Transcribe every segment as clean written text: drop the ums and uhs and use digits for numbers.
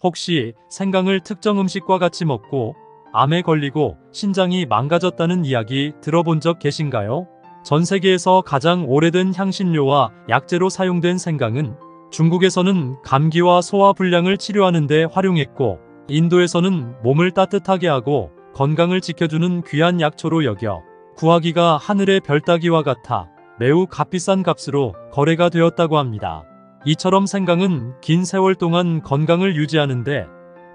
혹시 생강을 특정 음식과 같이 먹고 암에 걸리고 신장이 망가졌다는 이야기 들어본 적 계신가요? 전 세계에서 가장 오래된 향신료와 약재로 사용된 생강은 중국에서는 감기와 소화 불량을 치료하는 데 활용했고, 인도에서는 몸을 따뜻하게 하고 건강을 지켜주는 귀한 약초로 여겨 구하기가 하늘의 별 따기와 같아 매우 값비싼 값으로 거래가 되었다고 합니다. 이처럼 생강은 긴 세월 동안 건강을 유지하는데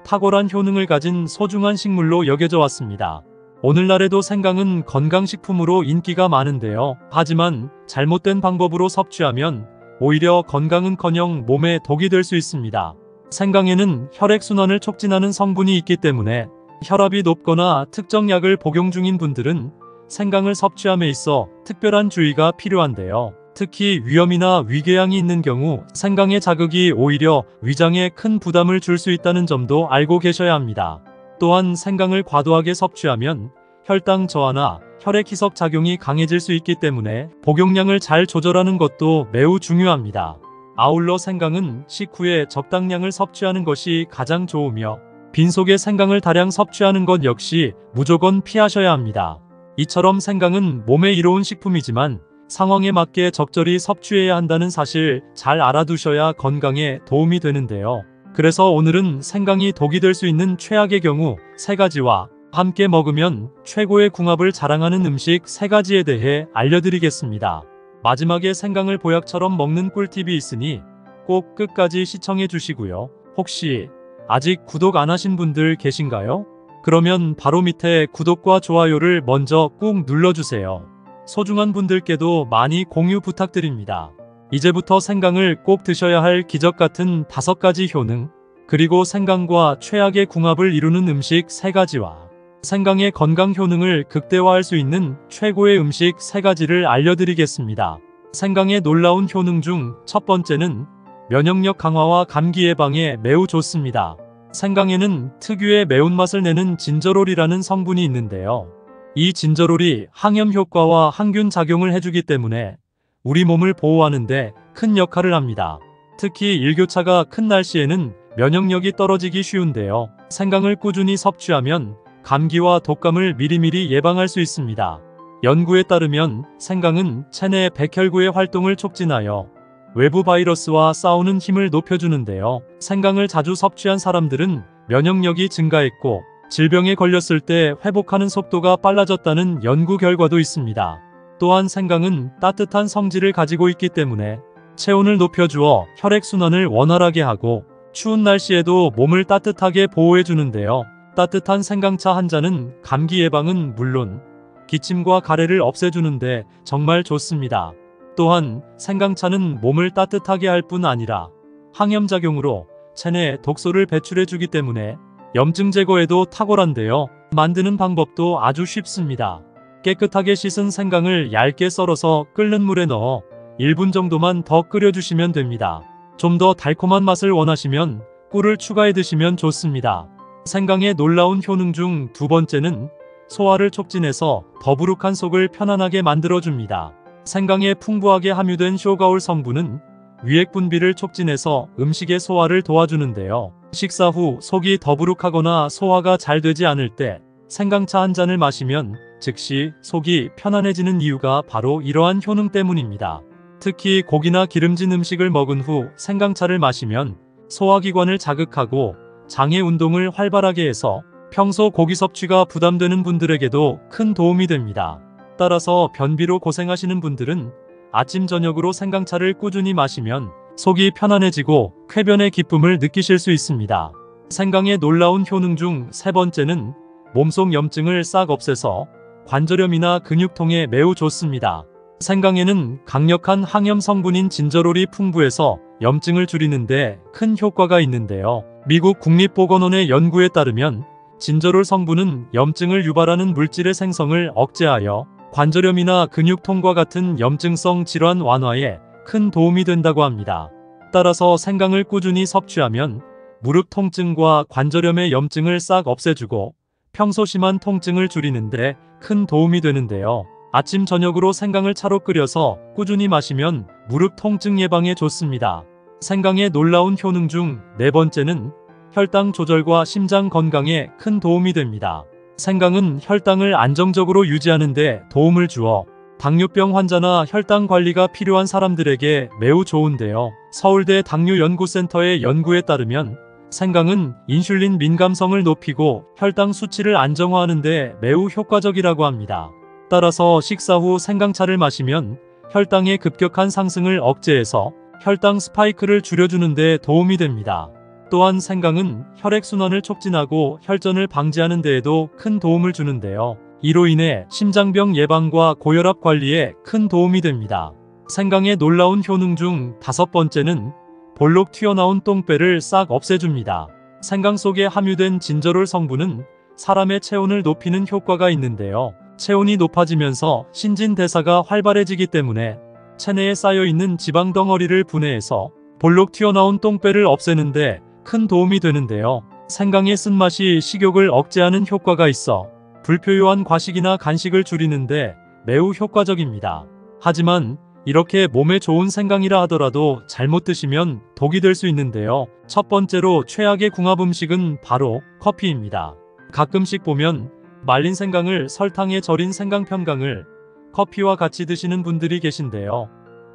탁월한 효능을 가진 소중한 식물로 여겨져 왔습니다. 오늘날에도 생강은 건강식품으로 인기가 많은데요. 하지만 잘못된 방법으로 섭취하면 오히려 건강은커녕 몸에 독이 될 수 있습니다. 생강에는 혈액순환을 촉진하는 성분이 있기 때문에 혈압이 높거나 특정 약을 복용 중인 분들은 생강을 섭취함에 있어 특별한 주의가 필요한데요. 특히 위염이나 위궤양이 있는 경우 생강의 자극이 오히려 위장에 큰 부담을 줄 수 있다는 점도 알고 계셔야 합니다. 또한 생강을 과도하게 섭취하면 혈당 저하나 혈액 희석 작용이 강해질 수 있기 때문에 복용량을 잘 조절하는 것도 매우 중요합니다. 아울러 생강은 식후에 적당량을 섭취하는 것이 가장 좋으며 빈속에 생강을 다량 섭취하는 것 역시 무조건 피하셔야 합니다. 이처럼 생강은 몸에 이로운 식품이지만 상황에 맞게 적절히 섭취해야 한다는 사실 잘 알아두셔야 건강에 도움이 되는데요. 그래서 오늘은 생강이 독이 될 수 있는 최악의 경우 3가지와 함께 먹으면 최고의 궁합을 자랑하는 음식 3가지에 대해 알려드리겠습니다. 마지막에 생강을 보약처럼 먹는 꿀팁이 있으니 꼭 끝까지 시청해 주시고요. 혹시 아직 구독 안 하신 분들 계신가요? 그러면 바로 밑에 구독과 좋아요를 먼저 꾹 눌러주세요. 소중한 분들께도 많이 공유 부탁드립니다. 이제부터 생강을 꼭 드셔야 할 기적 같은 5가지 효능, 그리고 생강과 최악의 궁합을 이루는 음식 3가지와 생강의 건강 효능을 극대화할 수 있는 최고의 음식 3가지를 알려드리겠습니다. 생강의 놀라운 효능 중 첫 번째는 면역력 강화와 감기 예방에 매우 좋습니다. 생강에는 특유의 매운맛을 내는 진저롤이라는 성분이 있는데요. 이 진저롤이 항염 효과와 항균 작용을 해주기 때문에 우리 몸을 보호하는데 큰 역할을 합니다. 특히 일교차가 큰 날씨에는 면역력이 떨어지기 쉬운데요. 생강을 꾸준히 섭취하면 감기와 독감을 미리미리 예방할 수 있습니다. 연구에 따르면 생강은 체내 백혈구의 활동을 촉진하여 외부 바이러스와 싸우는 힘을 높여주는데요. 생강을 자주 섭취한 사람들은 면역력이 증가했고 질병에 걸렸을 때 회복하는 속도가 빨라졌다는 연구 결과도 있습니다. 또한 생강은 따뜻한 성질을 가지고 있기 때문에 체온을 높여주어 혈액순환을 원활하게 하고 추운 날씨에도 몸을 따뜻하게 보호해주는데요. 따뜻한 생강차 한 잔은 감기 예방은 물론 기침과 가래를 없애주는데 정말 좋습니다. 또한 생강차는 몸을 따뜻하게 할 뿐 아니라 항염작용으로 체내 독소를 배출해주기 때문에 염증 제거에도 탁월한데요. 만드는 방법도 아주 쉽습니다. 깨끗하게 씻은 생강을 얇게 썰어서 끓는 물에 넣어 1분 정도만 더 끓여주시면 됩니다. 좀 더 달콤한 맛을 원하시면 꿀을 추가해 드시면 좋습니다. 생강의 놀라운 효능 중 2번째는 소화를 촉진해서 더부룩한 속을 편안하게 만들어줍니다. 생강에 풍부하게 함유된 쇼가올 성분은 위액 분비를 촉진해서 음식의 소화를 도와주는데요. 식사 후 속이 더부룩하거나 소화가 잘 되지 않을 때 생강차 한 잔을 마시면 즉시 속이 편안해지는 이유가 바로 이러한 효능 때문입니다. 특히 고기나 기름진 음식을 먹은 후 생강차를 마시면 소화기관을 자극하고 장의 운동을 활발하게 해서 평소 고기 섭취가 부담되는 분들에게도 큰 도움이 됩니다. 따라서 변비로 고생하시는 분들은 아침 저녁으로 생강차를 꾸준히 마시면 속이 편안해지고 쾌변의 기쁨을 느끼실 수 있습니다. 생강의 놀라운 효능 중 3번째는 몸속 염증을 싹 없애서 관절염이나 근육통에 매우 좋습니다. 생강에는 강력한 항염 성분인 진저롤이 풍부해서 염증을 줄이는데 큰 효과가 있는데요. 미국 국립보건원의 연구에 따르면 진저롤 성분은 염증을 유발하는 물질의 생성을 억제하여 관절염이나 근육통과 같은 염증성 질환 완화에 큰 도움이 된다고 합니다. 따라서 생강을 꾸준히 섭취하면 무릎 통증과 관절염의 염증을 싹 없애주고 평소 심한 통증을 줄이는데 큰 도움이 되는데요. 아침 저녁으로 생강을 차로 끓여서 꾸준히 마시면 무릎 통증 예방에 좋습니다. 생강의 놀라운 효능 중 4번째는 혈당 조절과 심장 건강에 큰 도움이 됩니다. 생강은 혈당을 안정적으로 유지하는 데 도움을 주어 당뇨병 환자나 혈당 관리가 필요한 사람들에게 매우 좋은데요. 서울대 당뇨연구센터의 연구에 따르면 생강은 인슐린 민감성을 높이고 혈당 수치를 안정화하는 데 매우 효과적이라고 합니다. 따라서 식사 후 생강차를 마시면 혈당의 급격한 상승을 억제해서 혈당 스파이크를 줄여주는 데 도움이 됩니다. 또한 생강은 혈액순환을 촉진하고 혈전을 방지하는 데에도 큰 도움을 주는데요. 이로 인해 심장병 예방과 고혈압 관리에 큰 도움이 됩니다. 생강의 놀라운 효능 중 5번째는 볼록 튀어나온 똥배를 싹 없애줍니다. 생강 속에 함유된 진저롤 성분은 사람의 체온을 높이는 효과가 있는데요. 체온이 높아지면서 신진대사가 활발해지기 때문에 체내에 쌓여있는 지방 덩어리를 분해해서 볼록 튀어나온 똥배를 없애는데 큰 도움이 되는데요. 생강의 쓴맛이 식욕을 억제하는 효과가 있어 불필요한 과식이나 간식을 줄이는데 매우 효과적입니다. 하지만 이렇게 몸에 좋은 생강이라 하더라도 잘못 드시면 독이 될 수 있는데요. 첫 번째로 최악의 궁합 음식은 바로 커피입니다. 가끔씩 보면 말린 생강을 설탕에 절인 생강편강을 커피와 같이 드시는 분들이 계신데요.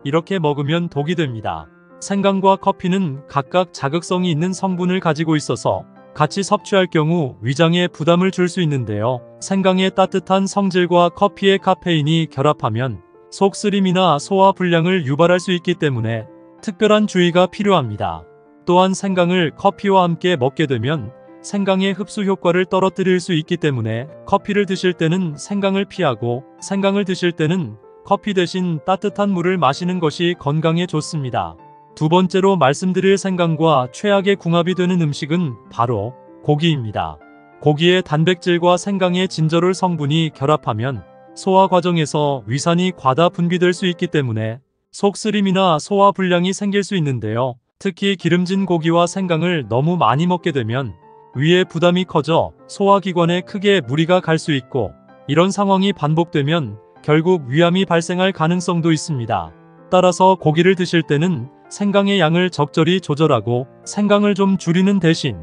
이렇게 먹으면 독이 됩니다. 생강과 커피는 각각 자극성이 있는 성분을 가지고 있어서 같이 섭취할 경우 위장에 부담을 줄 수 있는데요. 생강의 따뜻한 성질과 커피의 카페인이 결합하면 속쓰림이나 소화 불량을 유발할 수 있기 때문에 특별한 주의가 필요합니다. 또한 생강을 커피와 함께 먹게 되면 생강의 흡수 효과를 떨어뜨릴 수 있기 때문에 커피를 드실 때는 생강을 피하고 생강을 드실 때는 커피 대신 따뜻한 물을 마시는 것이 건강에 좋습니다. 두 번째로 말씀드릴 생강과 최악의 궁합이 되는 음식은 바로 고기입니다. 고기의 단백질과 생강의 진저롤 성분이 결합하면 소화 과정에서 위산이 과다 분비될 수 있기 때문에 속쓰림이나 소화 불량이 생길 수 있는데요. 특히 기름진 고기와 생강을 너무 많이 먹게 되면 위에 부담이 커져 소화기관에 크게 무리가 갈 수 있고 이런 상황이 반복되면 결국 위암이 발생할 가능성도 있습니다. 따라서 고기를 드실 때는 생강의 양을 적절히 조절하고 생강을 좀 줄이는 대신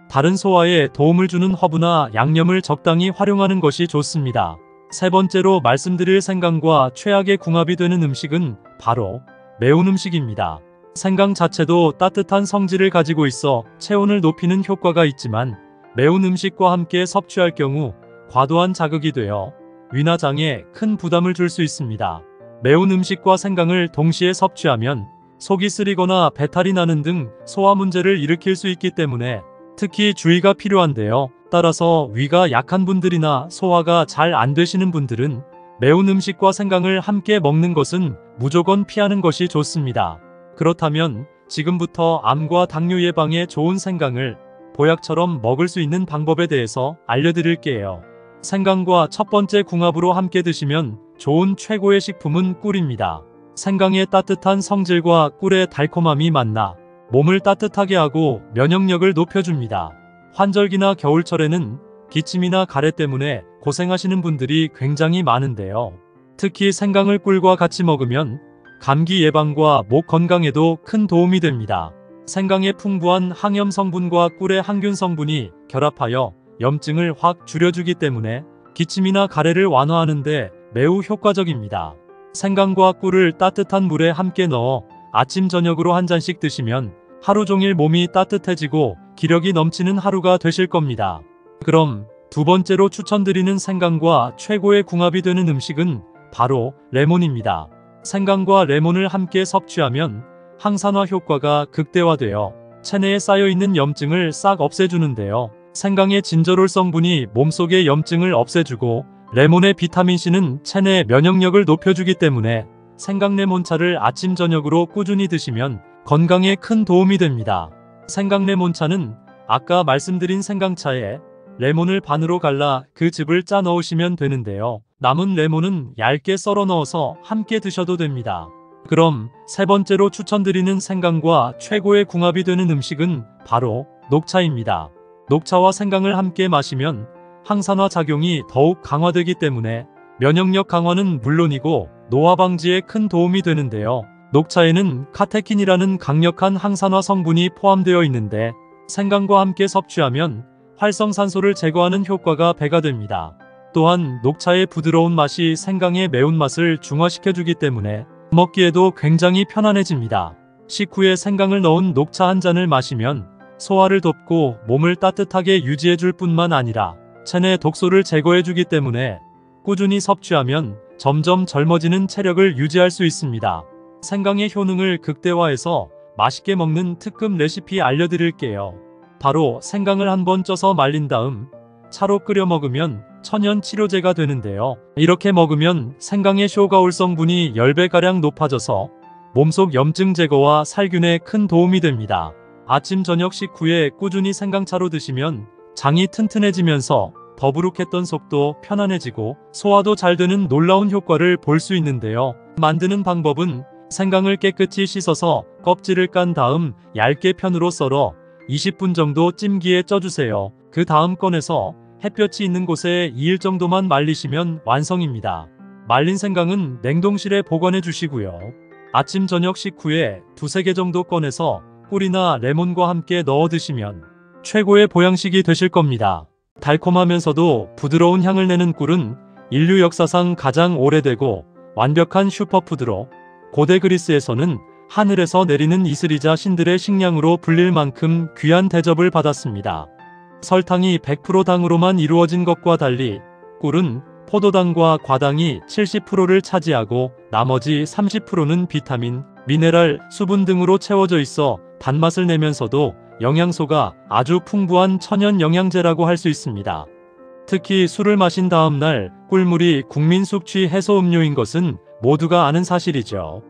다른 소화에 도움을 주는 허브나 양념을 적당히 활용하는 것이 좋습니다. 세 번째로 말씀드릴 생강과 최악의 궁합이 되는 음식은 바로 매운 음식입니다. 생강 자체도 따뜻한 성질을 가지고 있어 체온을 높이는 효과가 있지만 매운 음식과 함께 섭취할 경우 과도한 자극이 되어 위나 장에 큰 부담을 줄 수 있습니다. 매운 음식과 생강을 동시에 섭취하면 속이 쓰리거나 배탈이 나는 등 소화 문제를 일으킬 수 있기 때문에 특히 주의가 필요한데요. 따라서 위가 약한 분들이나 소화가 잘 안 되시는 분들은 매운 음식과 생강을 함께 먹는 것은 무조건 피하는 것이 좋습니다. 그렇다면 지금부터 암과 당뇨 예방에 좋은 생강을 보약처럼 먹을 수 있는 방법에 대해서 알려드릴게요. 생강과 첫 번째 궁합으로 함께 드시면 좋은 최고의 식품은 꿀입니다. 생강의 따뜻한 성질과 꿀의 달콤함이 만나 몸을 따뜻하게 하고 면역력을 높여줍니다. 환절기나 겨울철에는 기침이나 가래 때문에 고생하시는 분들이 굉장히 많은데요. 특히 생강을 꿀과 같이 먹으면 감기 예방과 목 건강에도 큰 도움이 됩니다. 생강의 풍부한 항염 성분과 꿀의 항균 성분이 결합하여 염증을 확 줄여주기 때문에 기침이나 가래를 완화하는 데 매우 효과적입니다. 생강과 꿀을 따뜻한 물에 함께 넣어 아침 저녁으로 한 잔씩 드시면 하루 종일 몸이 따뜻해지고 기력이 넘치는 하루가 되실 겁니다. 그럼 두 번째로 추천드리는 생강과 최고의 궁합이 되는 음식은 바로 레몬입니다. 생강과 레몬을 함께 섭취하면 항산화 효과가 극대화되어 체내에 쌓여있는 염증을 싹 없애주는데요. 생강의 진저롤 성분이 몸속의 염증을 없애주고 레몬의 비타민C는 체내 면역력을 높여주기 때문에 생강레몬차를 아침 저녁으로 꾸준히 드시면 건강에 큰 도움이 됩니다. 생강레몬차는 아까 말씀드린 생강차에 레몬을 반으로 갈라 그 즙을 짜 넣으시면 되는데요. 남은 레몬은 얇게 썰어 넣어서 함께 드셔도 됩니다. 그럼 세 번째로 추천드리는 생강과 최고의 궁합이 되는 음식은 바로 녹차입니다. 녹차와 생강을 함께 마시면 항산화 작용이 더욱 강화되기 때문에 면역력 강화는 물론이고 노화 방지에 큰 도움이 되는데요. 녹차에는 카테킨이라는 강력한 항산화 성분이 포함되어 있는데 생강과 함께 섭취하면 활성산소를 제거하는 효과가 배가 됩니다. 또한 녹차의 부드러운 맛이 생강의 매운맛을 중화시켜주기 때문에 먹기에도 굉장히 편안해집니다. 식후에 생강을 넣은 녹차 한 잔을 마시면 소화를 돕고 몸을 따뜻하게 유지해줄 뿐만 아니라 체내 독소를 제거해주기 때문에 꾸준히 섭취하면 점점 젊어지는 체력을 유지할 수 있습니다. 생강의 효능을 극대화해서 맛있게 먹는 특급 레시피 알려드릴게요. 바로 생강을 한번 쪄서 말린 다음 차로 끓여 먹으면 천연 치료제가 되는데요. 이렇게 먹으면 생강의 쇼가올 성분이 10배가량 높아져서 몸속 염증 제거와 살균에 큰 도움이 됩니다. 아침 저녁 식후에 꾸준히 생강차로 드시면 장이 튼튼해지면서 더부룩했던 속도 편안해지고 소화도 잘 되는 놀라운 효과를 볼 수 있는데요. 만드는 방법은 생강을 깨끗이 씻어서 껍질을 깐 다음 얇게 편으로 썰어 20분 정도 찜기에 쪄주세요. 그 다음 꺼내서 햇볕이 있는 곳에 2일 정도만 말리시면 완성입니다. 말린 생강은 냉동실에 보관해 주시고요. 아침 저녁 식후에 2-3개 정도 꺼내서 꿀이나 레몬과 함께 넣어 드시면 최고의 보양식이 되실 겁니다. 달콤하면서도 부드러운 향을 내는 꿀은 인류 역사상 가장 오래되고 완벽한 슈퍼푸드로 고대 그리스에서는 하늘에서 내리는 이슬이자 신들의 식량으로 불릴 만큼 귀한 대접을 받았습니다. 설탕이 100% 당으로만 이루어진 것과 달리 꿀은 포도당과 과당이 70%를 차지하고 나머지 30%는 비타민, 미네랄, 수분 등으로 채워져 있어 단맛을 내면서도 영양소가 아주 풍부한 천연 영양제라고 할 수 있습니다. 특히 술을 마신 다음 날 꿀물이 국민 숙취 해소 음료인 것은 모두가 아는 사실이죠.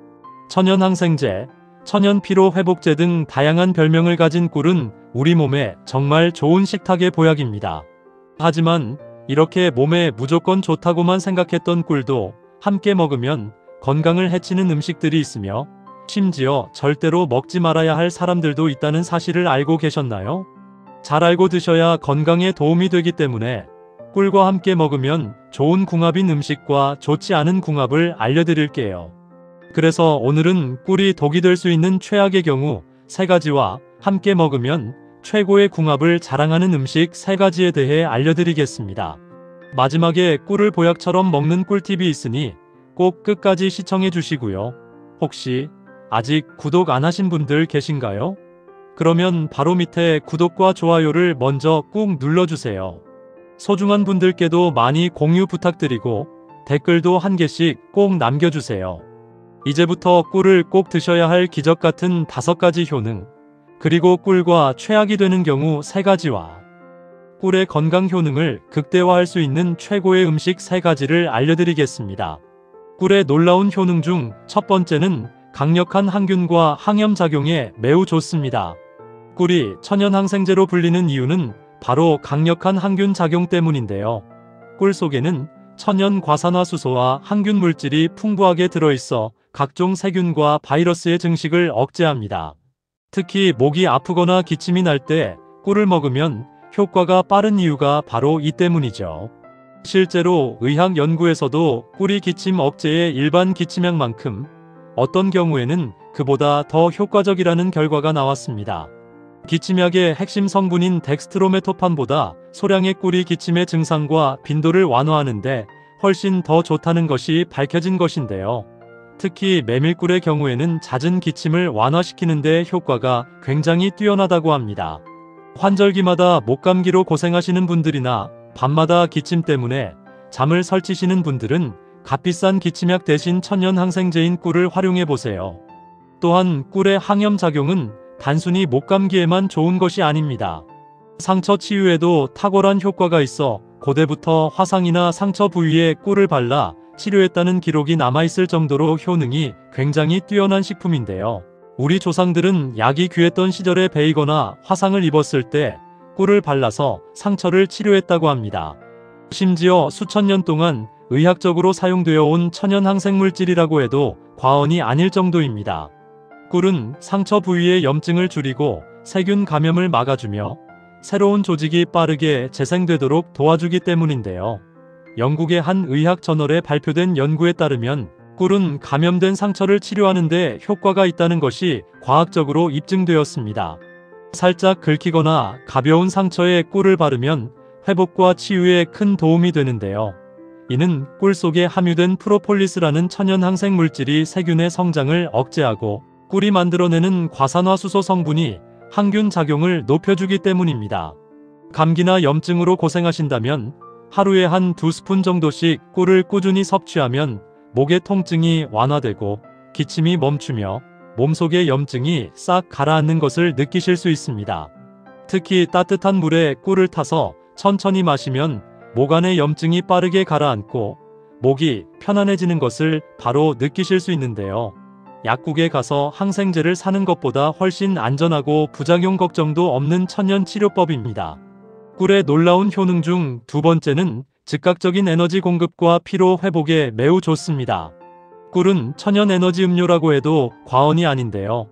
천연 항생제, 천연 피로 회복제 등 다양한 별명을 가진 꿀은 우리 몸에 정말 좋은 식탁의 보약입니다. 하지만 이렇게 몸에 무조건 좋다고만 생각했던 꿀도 함께 먹으면 건강을 해치는 음식들이 있으며 심지어 절대로 먹지 말아야 할 사람들도 있다는 사실을 알고 계셨나요? 잘 알고 드셔야 건강에 도움이 되기 때문에 꿀과 함께 먹으면 좋은 궁합인 음식과 좋지 않은 궁합을 알려드릴게요. 그래서 오늘은 꿀이 독이 될 수 있는 최악의 경우 3가지와 함께 먹으면 최고의 궁합을 자랑하는 음식 3가지에 대해 알려드리겠습니다. 마지막에 꿀을 보약처럼 먹는 꿀팁이 있으니 꼭 끝까지 시청해 주시고요. 혹시 아직 구독 안 하신 분들 계신가요? 그러면 바로 밑에 구독과 좋아요를 먼저 꾹 눌러주세요. 소중한 분들께도 많이 공유 부탁드리고 댓글도 한 개씩 꼭 남겨주세요. 이제부터 꿀을 꼭 드셔야 할 기적 같은 5가지 효능, 그리고 꿀과 최악이 되는 경우 3가지와 꿀의 건강 효능을 극대화할 수 있는 최고의 음식 3가지를 알려드리겠습니다. 꿀의 놀라운 효능 중 첫 번째는 강력한 항균과 항염작용에 매우 좋습니다. 꿀이 천연 항생제로 불리는 이유는 바로 강력한 항균 작용 때문인데요. 꿀 속에는 천연 과산화수소와 항균 물질이 풍부하게 들어있어 각종 세균과 바이러스의 증식을 억제합니다. 특히 목이 아프거나 기침이 날 때 꿀을 먹으면 효과가 빠른 이유가 바로 이 때문이죠. 실제로 의학 연구에서도 꿀이 기침 억제의 일반 기침약만큼 어떤 경우에는 그보다 더 효과적이라는 결과가 나왔습니다. 기침약의 핵심 성분인 덱스트로메토판보다 소량의 꿀이 기침의 증상과 빈도를 완화하는데 훨씬 더 좋다는 것이 밝혀진 것인데요. 특히 메밀꿀의 경우에는 잦은 기침을 완화시키는 데 효과가 굉장히 뛰어나다고 합니다. 환절기마다 목감기로 고생하시는 분들이나 밤마다 기침 때문에 잠을 설치시는 분들은 값비싼 기침약 대신 천연 항생제인 꿀을 활용해보세요. 또한 꿀의 항염작용은 단순히 목감기에만 좋은 것이 아닙니다. 상처 치유에도 탁월한 효과가 있어 고대부터 화상이나 상처 부위에 꿀을 발라 치료했다는 기록이 남아있을 정도로 효능이 굉장히 뛰어난 식품인데요. 우리 조상들은 약이 귀했던 시절에 베이거나 화상을 입었을 때 꿀을 발라서 상처를 치료했다고 합니다. 심지어 수천 년 동안 의학적으로 사용되어 온 천연 항생물질이라고 해도 과언이 아닐 정도입니다. 꿀은 상처 부위의 염증을 줄이고 세균 감염을 막아주며 새로운 조직이 빠르게 재생되도록 도와주기 때문인데요. 영국의 한 의학 저널에 발표된 연구에 따르면 꿀은 감염된 상처를 치료하는 데 효과가 있다는 것이 과학적으로 입증되었습니다. 살짝 긁히거나 가벼운 상처에 꿀을 바르면 회복과 치유에 큰 도움이 되는데요. 이는 꿀 속에 함유된 프로폴리스라는 천연 항생 물질이 세균의 성장을 억제하고 꿀이 만들어내는 과산화수소 성분이 항균 작용을 높여주기 때문입니다. 감기나 염증으로 고생하신다면 하루에 한 2스푼 정도씩 꿀을 꾸준히 섭취하면 목의 통증이 완화되고 기침이 멈추며 몸속의 염증이 싹 가라앉는 것을 느끼실 수 있습니다. 특히 따뜻한 물에 꿀을 타서 천천히 마시면 목 안의 염증이 빠르게 가라앉고 목이 편안해지는 것을 바로 느끼실 수 있는데요. 약국에 가서 항생제를 사는 것보다 훨씬 안전하고 부작용 걱정도 없는 천연 치료법입니다. 꿀의 놀라운 효능 중 두 번째는 즉각적인 에너지 공급과 피로 회복에 매우 좋습니다. 꿀은 천연 에너지 음료라고 해도 과언이 아닌데요.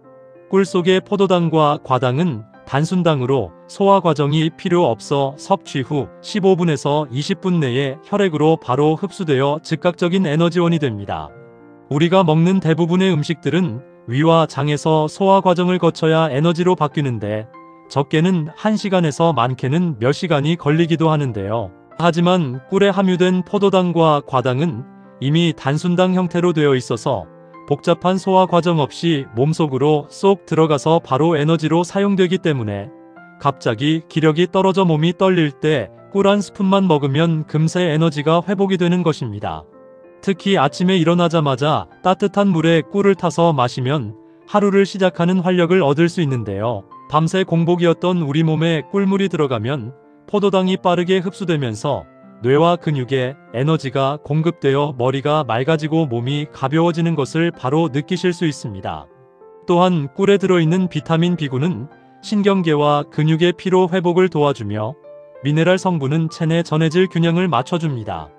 꿀 속의 포도당과 과당은 단순당으로 소화 과정이 필요 없어 섭취 후 15분에서 20분 내에 혈액으로 바로 흡수되어 즉각적인 에너지원이 됩니다. 우리가 먹는 대부분의 음식들은 위와 장에서 소화 과정을 거쳐야 에너지로 바뀌는데 적게는 1시간에서 많게는 몇 시간이 걸리기도 하는데요. 하지만 꿀에 함유된 포도당과 과당은 이미 단순당 형태로 되어 있어서 복잡한 소화 과정 없이 몸속으로 쏙 들어가서 바로 에너지로 사용되기 때문에 갑자기 기력이 떨어져 몸이 떨릴 때 꿀 한 스푼만 먹으면 금세 에너지가 회복이 되는 것입니다. 특히 아침에 일어나자마자 따뜻한 물에 꿀을 타서 마시면 하루를 시작하는 활력을 얻을 수 있는데요. 밤새 공복이었던 우리 몸에 꿀물이 들어가면 포도당이 빠르게 흡수되면서 뇌와 근육에 에너지가 공급되어 머리가 맑아지고 몸이 가벼워지는 것을 바로 느끼실 수 있습니다. 또한 꿀에 들어있는 비타민 B군은 신경계와 근육의 피로 회복을 도와주며 미네랄 성분은 체내 전해질 균형을 맞춰줍니다.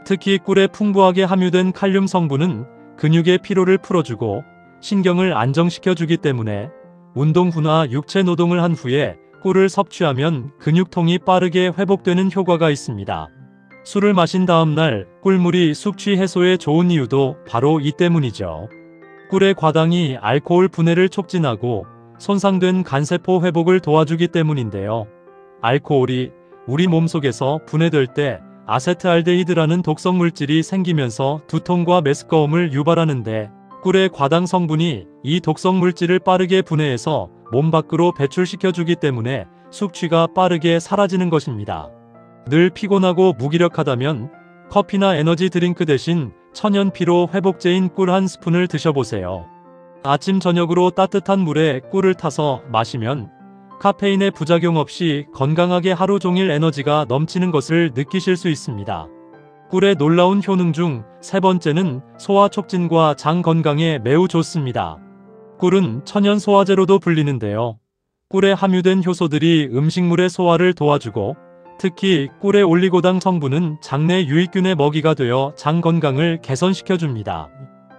특히 꿀에 풍부하게 함유된 칼륨 성분은 근육의 피로를 풀어주고 신경을 안정시켜주기 때문에 운동 후나 육체 노동을 한 후에 꿀을 섭취하면 근육통이 빠르게 회복되는 효과가 있습니다. 술을 마신 다음날 꿀물이 숙취 해소에 좋은 이유도 바로 이 때문이죠. 꿀의 과당이 알코올 분해를 촉진하고 손상된 간세포 회복을 도와주기 때문인데요. 알코올이 우리 몸속에서 분해될 때 아세트알데히드라는 독성 물질이 생기면서 두통과 메스꺼움을 유발하는데 꿀의 과당 성분이 이 독성 물질을 빠르게 분해해서 몸 밖으로 배출시켜주기 때문에 숙취가 빠르게 사라지는 것입니다. 늘 피곤하고 무기력하다면 커피나 에너지 드링크 대신 천연 피로 회복제인 꿀 한 스푼을 드셔보세요. 아침 저녁으로 따뜻한 물에 꿀을 타서 마시면 카페인의 부작용 없이 건강하게 하루 종일 에너지가 넘치는 것을 느끼실 수 있습니다. 꿀의 놀라운 효능 중 세 번째는 소화 촉진과 장 건강에 매우 좋습니다. 꿀은 천연 소화제로도 불리는데요. 꿀에 함유된 효소들이 음식물의 소화를 도와주고 특히 꿀의 올리고당 성분은 장내 유익균의 먹이가 되어 장 건강을 개선시켜줍니다.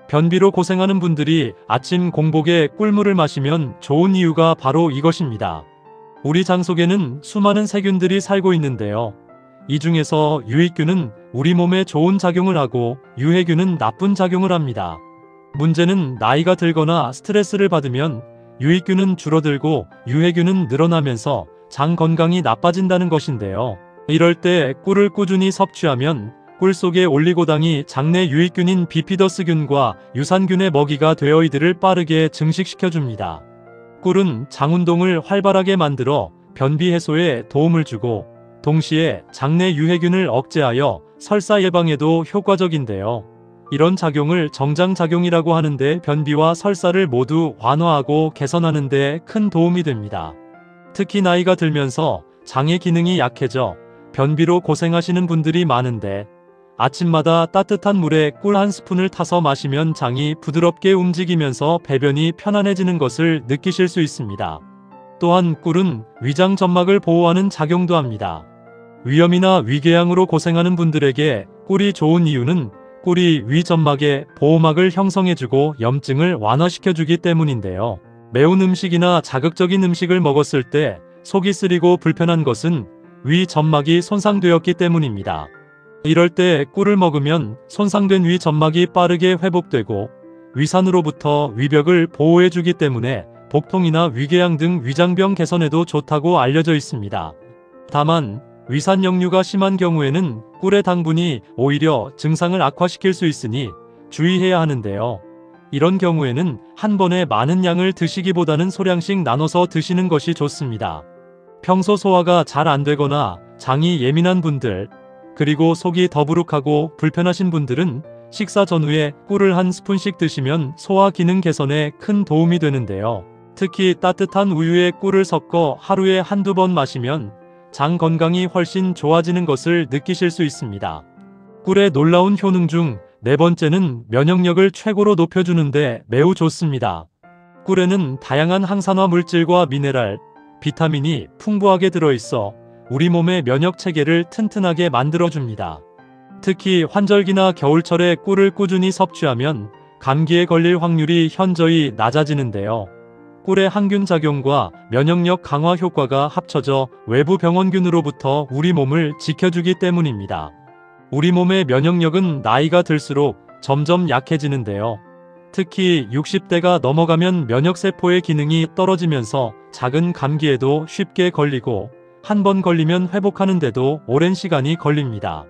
변비로 고생하는 분들이 아침 공복에 꿀물을 마시면 좋은 이유가 바로 이것입니다. 우리 장 속에는 수많은 세균들이 살고 있는데요. 이 중에서 유익균은 우리 몸에 좋은 작용을 하고 유해균은 나쁜 작용을 합니다. 문제는 나이가 들거나 스트레스를 받으면 유익균은 줄어들고 유해균은 늘어나면서 장 건강이 나빠진다는 것인데요. 이럴 때 꿀을 꾸준히 섭취하면 꿀 속의 올리고당이 장내 유익균인 비피더스균과 유산균의 먹이가 되어 이들을 빠르게 증식시켜줍니다. 꿀은 장 운동을 활발하게 만들어 변비 해소에 도움을 주고 동시에 장내 유해균을 억제하여 설사 예방에도 효과적인데요. 이런 작용을 정장작용이라고 하는데 변비와 설사를 모두 완화하고 개선하는 데 큰 도움이 됩니다. 특히 나이가 들면서 장의 기능이 약해져 변비로 고생하시는 분들이 많은데 아침마다 따뜻한 물에 꿀 한 스푼을 타서 마시면 장이 부드럽게 움직이면서 배변이 편안해지는 것을 느끼실 수 있습니다. 또한 꿀은 위장 점막을 보호하는 작용도 합니다. 위염이나 위궤양으로 고생하는 분들에게 꿀이 좋은 이유는 꿀이 위 점막에 보호막을 형성해주고 염증을 완화시켜주기 때문인데요. 매운 음식이나 자극적인 음식을 먹었을 때 속이 쓰리고 불편한 것은 위 점막이 손상되었기 때문입니다. 이럴 때 꿀을 먹으면 손상된 위 점막이 빠르게 회복되고 위산으로부터 위벽을 보호해주기 때문에 복통이나 위궤양 등 위장병 개선에도 좋다고 알려져 있습니다. 다만 위산 역류가 심한 경우에는 꿀의 당분이 오히려 증상을 악화시킬 수 있으니 주의해야 하는데요. 이런 경우에는 한 번에 많은 양을 드시기보다는 소량씩 나눠서 드시는 것이 좋습니다. 평소 소화가 잘 안 되거나 장이 예민한 분들, 그리고 속이 더부룩하고 불편하신 분들은 식사 전후에 꿀을 한 스푼씩 드시면 소화 기능 개선에 큰 도움이 되는데요. 특히 따뜻한 우유에 꿀을 섞어 하루에 한두 번 마시면 장 건강이 훨씬 좋아지는 것을 느끼실 수 있습니다. 꿀의 놀라운 효능 중 네 번째는 면역력을 최고로 높여주는데 매우 좋습니다. 꿀에는 다양한 항산화 물질과 미네랄, 비타민이 풍부하게 들어있어 우리 몸의 면역 체계를 튼튼하게 만들어줍니다. 특히 환절기나 겨울철에 꿀을 꾸준히 섭취하면 감기에 걸릴 확률이 현저히 낮아지는데요. 꿀의 항균 작용과 면역력 강화 효과가 합쳐져 외부 병원균으로부터 우리 몸을 지켜주기 때문입니다. 우리 몸의 면역력은 나이가 들수록 점점 약해지는데요. 특히 60대가 넘어가면 면역세포의 기능이 떨어지면서 작은 감기에도 쉽게 걸리고 한 번 걸리면 회복하는데도 오랜 시간이 걸립니다.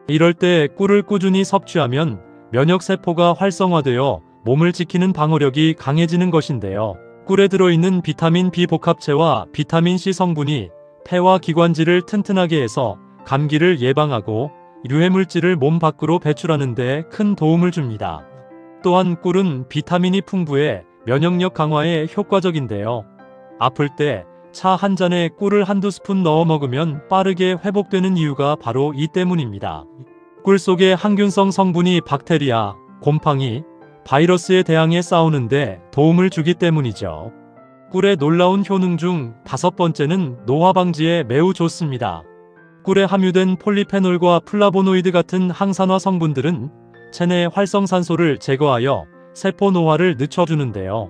이럴 때 꿀을 꾸준히 섭취하면 면역세포가 활성화되어 몸을 지키는 방어력이 강해지는 것인데요. 꿀에 들어있는 비타민 B 복합체와 비타민 C 성분이 폐와 기관지를 튼튼하게 해서 감기를 예방하고 유해물질을 몸 밖으로 배출하는 데 큰 도움을 줍니다. 또한 꿀은 비타민이 풍부해 면역력 강화에 효과적인데요. 아플 때 차 한 잔에 꿀을 한두 스푼 넣어 먹으면 빠르게 회복되는 이유가 바로 이 때문입니다. 꿀 속의 항균성 성분이 박테리아, 곰팡이, 바이러스에 대항해 싸우는데 도움을 주기 때문이죠. 꿀의 놀라운 효능 중 다섯 번째는 노화 방지에 매우 좋습니다. 꿀에 함유된 폴리페놀과 플라보노이드 같은 항산화 성분들은 체내 활성산소를 제거하여 세포 노화를 늦춰주는데요.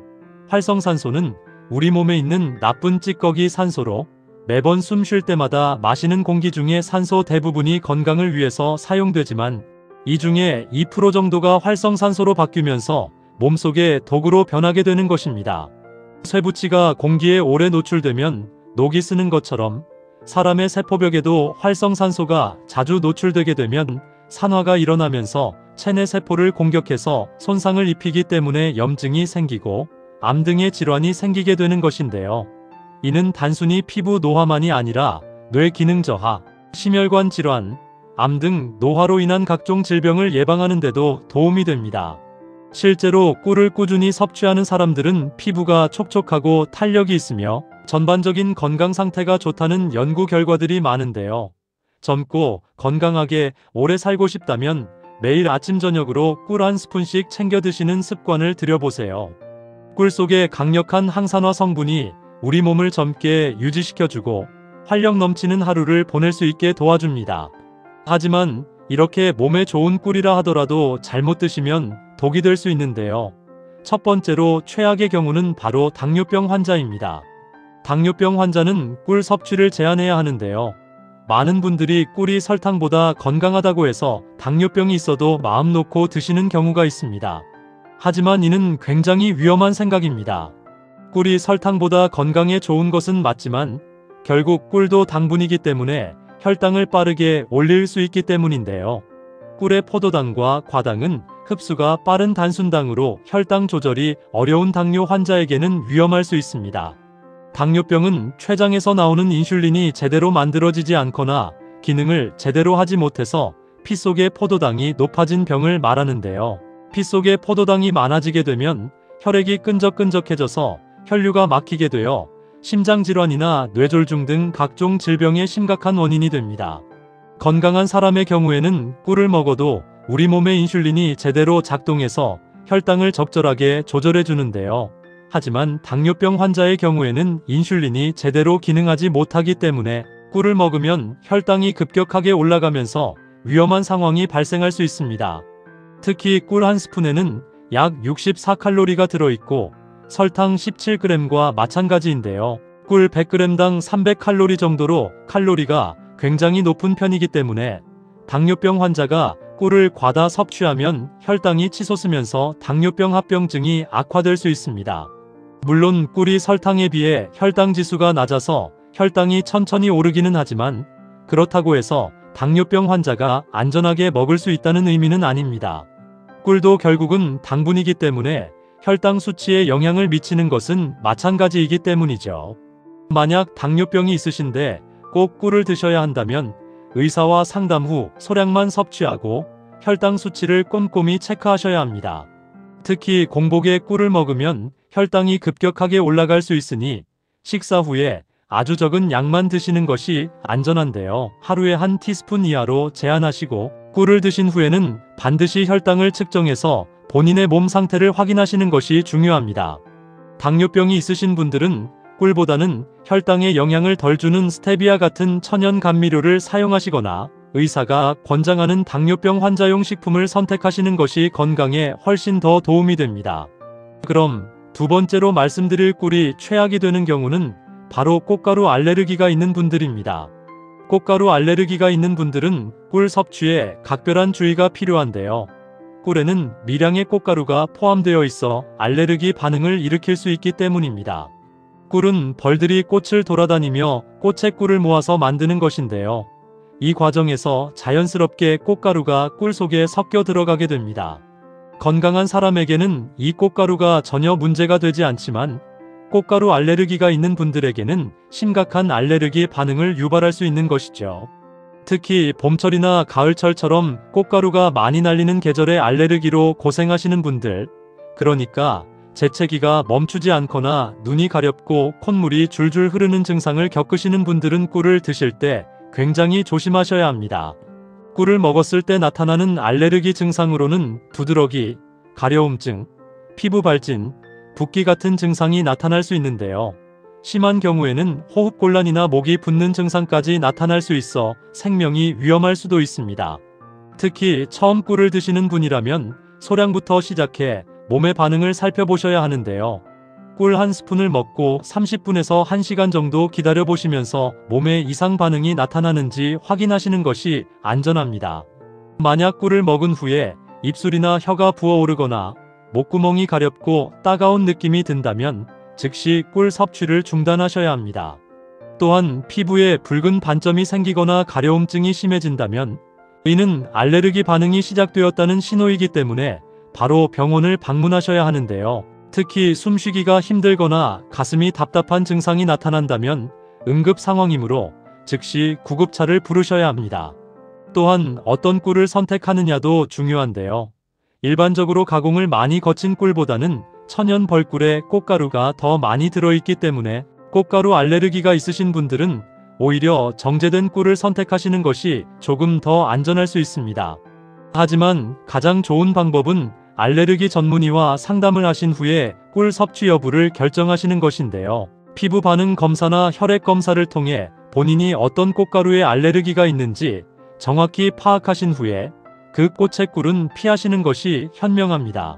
활성산소는 우리 몸에 있는 나쁜 찌꺼기 산소로 매번 숨 쉴 때마다 마시는 공기 중에 산소 대부분이 건강을 위해서 사용되지만 이 중에 2% 정도가 활성산소로 바뀌면서 몸속의 독으로 변하게 되는 것입니다. 쇠붙이가 공기에 오래 노출되면 녹이 쓰는 것처럼 사람의 세포벽에도 활성산소가 자주 노출되게 되면 산화가 일어나면서 체내 세포를 공격해서 손상을 입히기 때문에 염증이 생기고 암 등의 질환이 생기게 되는 것인데요. 이는 단순히 피부 노화만이 아니라 뇌 기능 저하, 심혈관 질환, 암 등 노화로 인한 각종 질병을 예방하는 데도 도움이 됩니다. 실제로 꿀을 꾸준히 섭취하는 사람들은 피부가 촉촉하고 탄력이 있으며 전반적인 건강 상태가 좋다는 연구 결과들이 많은데요. 젊고 건강하게 오래 살고 싶다면 매일 아침 저녁으로 꿀 한 스푼씩 챙겨 드시는 습관을 들여보세요. 꿀 속의 강력한 항산화 성분이 우리 몸을 젊게 유지시켜주고 활력 넘치는 하루를 보낼 수 있게 도와줍니다. 하지만 이렇게 몸에 좋은 꿀이라 하더라도 잘못 드시면 독이 될 수 있는데요. 첫 번째로 최악의 경우는 바로 당뇨병 환자입니다. 당뇨병 환자는 꿀 섭취를 제한해야 하는데요. 많은 분들이 꿀이 설탕보다 건강하다고 해서 당뇨병이 있어도 마음 놓고 드시는 경우가 있습니다. 하지만 이는 굉장히 위험한 생각입니다. 꿀이 설탕보다 건강에 좋은 것은 맞지만 결국 꿀도 당분이기 때문에 혈당을 빠르게 올릴 수 있기 때문인데요. 꿀의 포도당과 과당은 흡수가 빠른 단순당으로 혈당 조절이 어려운 당뇨 환자에게는 위험할 수 있습니다. 당뇨병은 췌장에서 나오는 인슐린이 제대로 만들어지지 않거나 기능을 제대로 하지 못해서 피 속의 포도당이 높아진 병을 말하는데요. 피 속에 포도당이 많아지게 되면 혈액이 끈적끈적해져서 혈류가 막히게 되어 심장질환이나 뇌졸중 등 각종 질병의 심각한 원인이 됩니다. 건강한 사람의 경우에는 꿀을 먹어도 우리 몸의 인슐린이 제대로 작동해서 혈당을 적절하게 조절해 주는데요. 하지만 당뇨병 환자의 경우에는 인슐린이 제대로 기능하지 못하기 때문에 꿀을 먹으면 혈당이 급격하게 올라가면서 위험한 상황이 발생할 수 있습니다. 특히 꿀 한 스푼에는 약 64칼로리가 들어있고 설탕 17g과 마찬가지인데요. 꿀 100g당 300칼로리 정도로 칼로리가 굉장히 높은 편이기 때문에 당뇨병 환자가 꿀을 과다 섭취하면 혈당이 치솟으면서 당뇨병 합병증이 악화될 수 있습니다. 물론 꿀이 설탕에 비해 혈당 지수가 낮아서 혈당이 천천히 오르기는 하지만 그렇다고 해서 당뇨병 환자가 안전하게 먹을 수 있다는 의미는 아닙니다. 꿀도 결국은 당분이기 때문에 혈당 수치에 영향을 미치는 것은 마찬가지이기 때문이죠. 만약 당뇨병이 있으신데 꼭 꿀을 드셔야 한다면 의사와 상담 후 소량만 섭취하고 혈당 수치를 꼼꼼히 체크하셔야 합니다. 특히 공복에 꿀을 먹으면 혈당이 급격하게 올라갈 수 있으니 식사 후에 아주 적은 양만 드시는 것이 안전한데요. 하루에 한 티스푼 이하로 제한하시고 꿀을 드신 후에는 반드시 혈당을 측정해서 본인의 몸 상태를 확인하시는 것이 중요합니다. 당뇨병이 있으신 분들은 꿀보다는 혈당에 영향을 덜 주는 스테비아 같은 천연 감미료를 사용하시거나 의사가 권장하는 당뇨병 환자용 식품을 선택하시는 것이 건강에 훨씬 더 도움이 됩니다. 그럼 두 번째로 말씀드릴 꿀이 최악이 되는 경우는 바로 꽃가루 알레르기가 있는 분들입니다. 꽃가루 알레르기가 있는 분들은 꿀 섭취에 각별한 주의가 필요한데요. 꿀에는 미량의 꽃가루가 포함되어 있어 알레르기 반응을 일으킬 수 있기 때문입니다. 꿀은 벌들이 꽃을 돌아다니며 꽃의 꿀을 모아서 만드는 것인데요. 이 과정에서 자연스럽게 꽃가루가 꿀 속에 섞여 들어가게 됩니다. 건강한 사람에게는 이 꽃가루가 전혀 문제가 되지 않지만 꽃가루 알레르기가 있는 분들에게는 심각한 알레르기 반응을 유발할 수 있는 것이죠. 특히 봄철이나 가을철처럼 꽃가루가 많이 날리는 계절의 알레르기로 고생하시는 분들, 그러니까 재채기가 멈추지 않거나 눈이 가렵고 콧물이 줄줄 흐르는 증상을 겪으시는 분들은 꿀을 드실 때 굉장히 조심하셔야 합니다. 꿀을 먹었을 때 나타나는 알레르기 증상으로는 두드러기, 가려움증, 피부 발진, 붓기 같은 증상이 나타날 수 있는데요. 심한 경우에는 호흡곤란이나 목이 붓는 증상까지 나타날 수 있어 생명이 위험할 수도 있습니다. 특히 처음 꿀을 드시는 분이라면 소량부터 시작해 몸의 반응을 살펴보셔야 하는데요. 꿀 한 스푼을 먹고 30분에서 1시간 정도 기다려 보시면서 몸에 이상 반응이 나타나는지 확인하시는 것이 안전합니다. 만약 꿀을 먹은 후에 입술이나 혀가 부어오르거나 목구멍이 가렵고 따가운 느낌이 든다면 즉시 꿀 섭취를 중단하셔야 합니다. 또한 피부에 붉은 반점이 생기거나 가려움증이 심해진다면 이는 알레르기 반응이 시작되었다는 신호이기 때문에 바로 병원을 방문하셔야 하는데요. 특히 숨쉬기가 힘들거나 가슴이 답답한 증상이 나타난다면 응급 상황이므로 즉시 구급차를 부르셔야 합니다. 또한 어떤 꿀을 선택하느냐도 중요한데요. 일반적으로 가공을 많이 거친 꿀보다는 천연 벌꿀에 꽃가루가 더 많이 들어있기 때문에 꽃가루 알레르기가 있으신 분들은 오히려 정제된 꿀을 선택하시는 것이 조금 더 안전할 수 있습니다. 하지만 가장 좋은 방법은 알레르기 전문의와 상담을 하신 후에 꿀 섭취 여부를 결정하시는 것인데요. 피부 반응 검사나 혈액 검사를 통해 본인이 어떤 꽃가루에 알레르기가 있는지 정확히 파악하신 후에 그 꽃의 꿀은 피하시는 것이 현명합니다.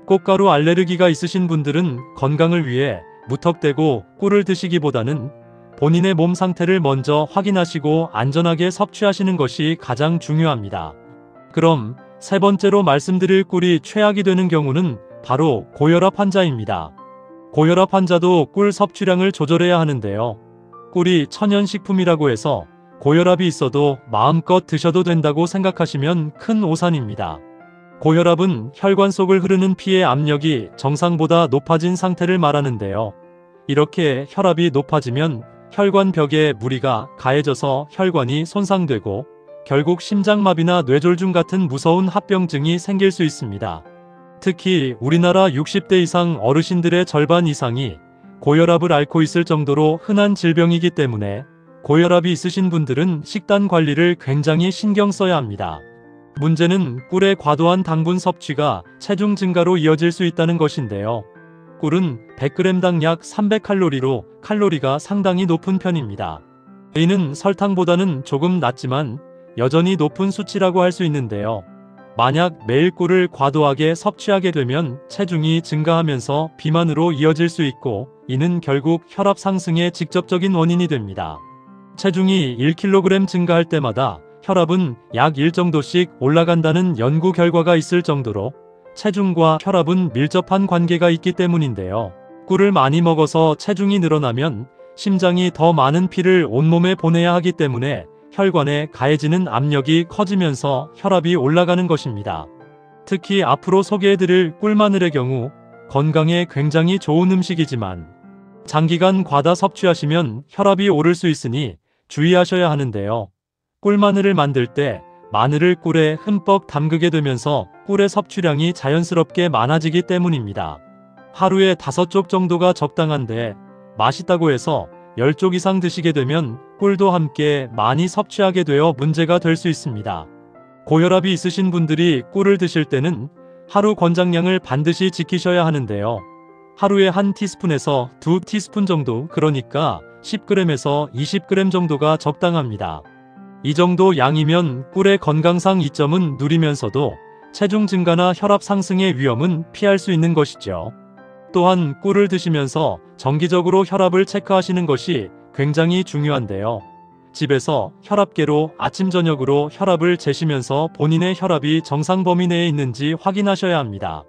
꽃가루 알레르기가 있으신 분들은 건강을 위해 무턱대고 꿀을 드시기보다는 본인의 몸 상태를 먼저 확인하시고 안전하게 섭취하시는 것이 가장 중요합니다. 그럼 세 번째로 말씀드릴 꿀이 최악이 되는 경우는 바로 고혈압 환자입니다. 고혈압 환자도 꿀 섭취량을 조절해야 하는데요. 꿀이 천연식품이라고 해서 고혈압이 있어도 마음껏 드셔도 된다고 생각하시면 큰 오산입니다. 고혈압은 혈관 속을 흐르는 피의 압력이 정상보다 높아진 상태를 말하는데요. 이렇게 혈압이 높아지면 혈관 벽에 무리가 가해져서 혈관이 손상되고 결국 심장마비나 뇌졸중 같은 무서운 합병증이 생길 수 있습니다. 특히 우리나라 60대 이상 어르신들의 절반 이상이 고혈압을 앓고 있을 정도로 흔한 질병이기 때문에 고혈압이 있으신 분들은 식단 관리를 굉장히 신경 써야 합니다. 문제는 꿀의 과도한 당분 섭취가 체중 증가로 이어질 수 있다는 것인데요. 꿀은 100g당 약 300칼로리로 칼로리가 상당히 높은 편입니다. 이는 설탕보다는 조금 낮지만 여전히 높은 수치라고 할 수 있는데요. 만약 매일 꿀을 과도하게 섭취하게 되면 체중이 증가하면서 비만으로 이어질 수 있고 이는 결국 혈압 상승의 직접적인 원인이 됩니다. 체중이 1kg 증가할 때마다 혈압은 약 1 정도씩 올라간다는 연구 결과가 있을 정도로 체중과 혈압은 밀접한 관계가 있기 때문인데요. 꿀을 많이 먹어서 체중이 늘어나면 심장이 더 많은 피를 온몸에 보내야 하기 때문에 혈관에 가해지는 압력이 커지면서 혈압이 올라가는 것입니다. 특히 앞으로 소개해드릴 꿀마늘의 경우 건강에 굉장히 좋은 음식이지만 장기간 과다 섭취하시면 혈압이 오를 수 있으니 주의하셔야 하는데요. 꿀마늘을 만들 때 마늘을 꿀에 흠뻑 담그게 되면서 꿀의 섭취량이 자연스럽게 많아지기 때문입니다. 하루에 5쪽 정도가 적당한데 맛있다고 해서 10쪽 이상 드시게 되면 꿀도 함께 많이 섭취하게 되어 문제가 될 수 있습니다. 고혈압이 있으신 분들이 꿀을 드실 때는 하루 권장량을 반드시 지키셔야 하는데요. 하루에 1티스푼에서 2티스푼 정도, 그러니까 10g에서 20g 정도가 적당합니다. 이 정도 양이면 꿀의 건강상 이점은 누리면서도 체중 증가나 혈압 상승의 위험은 피할 수 있는 것이죠. 또한 꿀을 드시면서 정기적으로 혈압을 체크하시는 것이 굉장히 중요한데요. 집에서 혈압계로 아침 저녁으로 혈압을 재시면서 본인의 혈압이 정상 범위 내에 있는지 확인하셔야 합니다.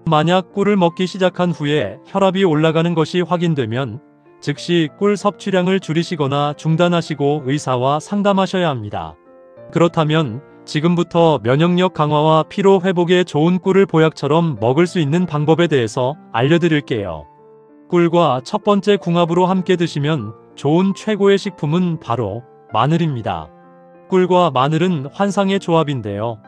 만약 꿀을 먹기 시작한 후에 혈압이 올라가는 것이 확인되면 즉시 꿀 섭취량을 줄이시거나 중단하시고 의사와 상담하셔야 합니다. 그렇다면 지금부터 면역력 강화와 피로 회복에 좋은 꿀을 보약처럼 먹을 수 있는 방법에 대해서 알려드릴게요. 꿀과 첫 번째 궁합으로 함께 드시면 좋은 최고의 식품은 바로 마늘입니다. 꿀과 마늘은 환상의 조합인데요.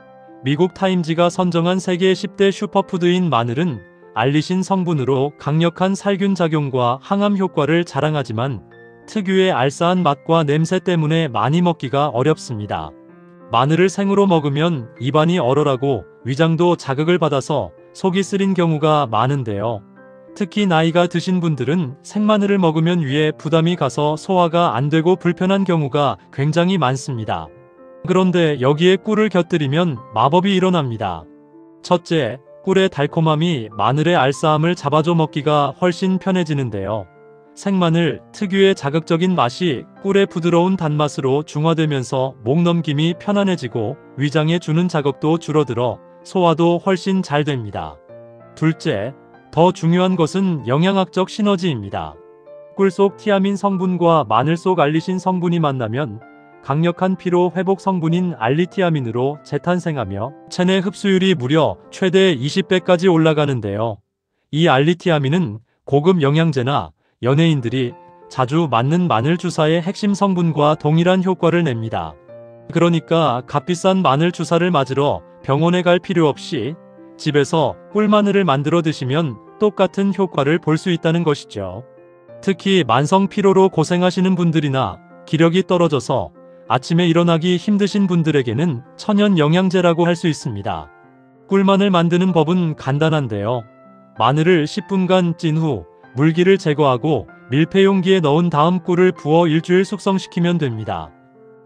미국 타임지가 선정한 세계 10대 슈퍼푸드인 마늘은 알리신 성분으로 강력한 살균 작용과 항암 효과를 자랑하지만 특유의 알싸한 맛과 냄새 때문에 많이 먹기가 어렵습니다. 마늘을 생으로 먹으면 입안이 얼얼하고 위장도 자극을 받아서 속이 쓰린 경우가 많은데요. 특히 나이가 드신 분들은 생마늘을 먹으면 위에 부담이 가서 소화가 안 되고 불편한 경우가 굉장히 많습니다. 그런데 여기에 꿀을 곁들이면 마법이 일어납니다. 첫째, 꿀의 달콤함이 마늘의 알싸함을 잡아줘 먹기가 훨씬 편해지는데요. 생마늘 특유의 자극적인 맛이 꿀의 부드러운 단맛으로 중화되면서 목 넘김이 편안해지고 위장에 주는 자극도 줄어들어 소화도 훨씬 잘 됩니다. 둘째, 더 중요한 것은 영양학적 시너지입니다. 꿀 속 티아민 성분과 마늘 속 알리신 성분이 만나면 강력한 피로 회복 성분인 알리티아민으로 재탄생하며 체내 흡수율이 무려 최대 20배까지 올라가는데요. 이 알리티아민은 고급 영양제나 연예인들이 자주 맞는 마늘 주사의 핵심 성분과 동일한 효과를 냅니다. 그러니까 값비싼 마늘 주사를 맞으러 병원에 갈 필요 없이 집에서 꿀마늘을 만들어 드시면 똑같은 효과를 볼 수 있다는 것이죠. 특히 만성 피로로 고생하시는 분들이나 기력이 떨어져서 아침에 일어나기 힘드신 분들에게는 천연 영양제라고 할 수 있습니다. 꿀마늘 만드는 법은 간단한데요. 마늘을 10분간 찐 후 물기를 제거하고 밀폐 용기에 넣은 다음 꿀을 부어 일주일 숙성시키면 됩니다.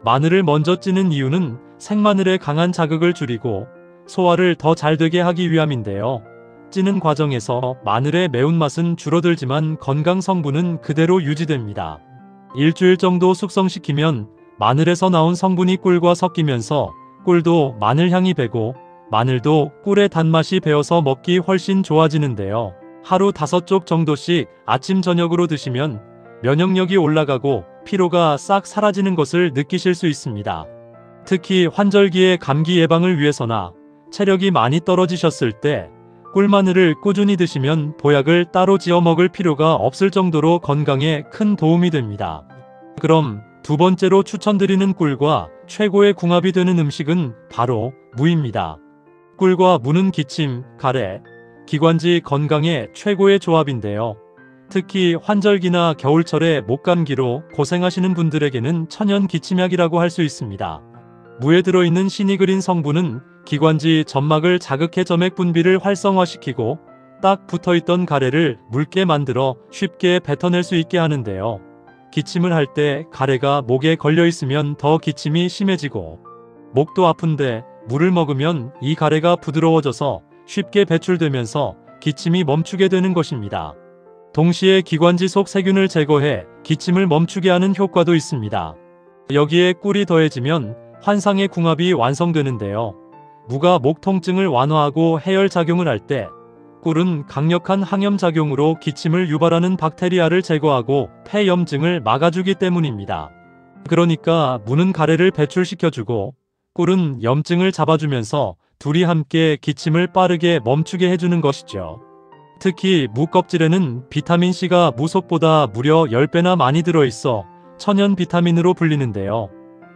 마늘을 먼저 찌는 이유는 생마늘의 강한 자극을 줄이고 소화를 더 잘 되게 하기 위함인데요. 찌는 과정에서 마늘의 매운맛은 줄어들지만 건강 성분은 그대로 유지됩니다. 일주일 정도 숙성시키면 마늘에서 나온 성분이 꿀과 섞이면서 꿀도 마늘 향이 배고 마늘도 꿀의 단맛이 배어서 먹기 훨씬 좋아지는데요. 하루 5쪽 정도씩 아침 저녁으로 드시면 면역력이 올라가고 피로가 싹 사라지는 것을 느끼실 수 있습니다. 특히 환절기에 감기 예방을 위해서나 체력이 많이 떨어지셨을 때 꿀마늘을 꾸준히 드시면 보약을 따로 지어 먹을 필요가 없을 정도로 건강에 큰 도움이 됩니다. 그럼 두 번째로 추천드리는 꿀과 최고의 궁합이 되는 음식은 바로 무입니다. 꿀과 무는 기침, 가래, 기관지 건강에 최고의 조합인데요. 특히 환절기나 겨울철에 목감기로 고생하시는 분들에게는 천연 기침약이라고 할 수 있습니다. 무에 들어있는 시니그린 성분은 기관지 점막을 자극해 점액 분비를 활성화시키고 딱 붙어있던 가래를 묽게 만들어 쉽게 뱉어낼 수 있게 하는데요. 기침을 할 때 가래가 목에 걸려 있으면 더 기침이 심해지고 목도 아픈데 물을 먹으면 이 가래가 부드러워져서 쉽게 배출되면서 기침이 멈추게 되는 것입니다. 동시에 기관지 속 세균을 제거해 기침을 멈추게 하는 효과도 있습니다. 여기에 꿀이 더해지면 환상의 궁합이 완성되는데요. 무가 목 통증을 완화하고 해열 작용을 할 때 꿀은 강력한 항염작용으로 기침을 유발하는 박테리아를 제거하고 폐염증을 막아주기 때문입니다. 그러니까 무는 가래를 배출시켜주고 꿀은 염증을 잡아주면서 둘이 함께 기침을 빠르게 멈추게 해주는 것이죠. 특히 무 껍질에는 비타민C가 무속보다 무려 10배나 많이 들어있어 천연 비타민으로 불리는데요.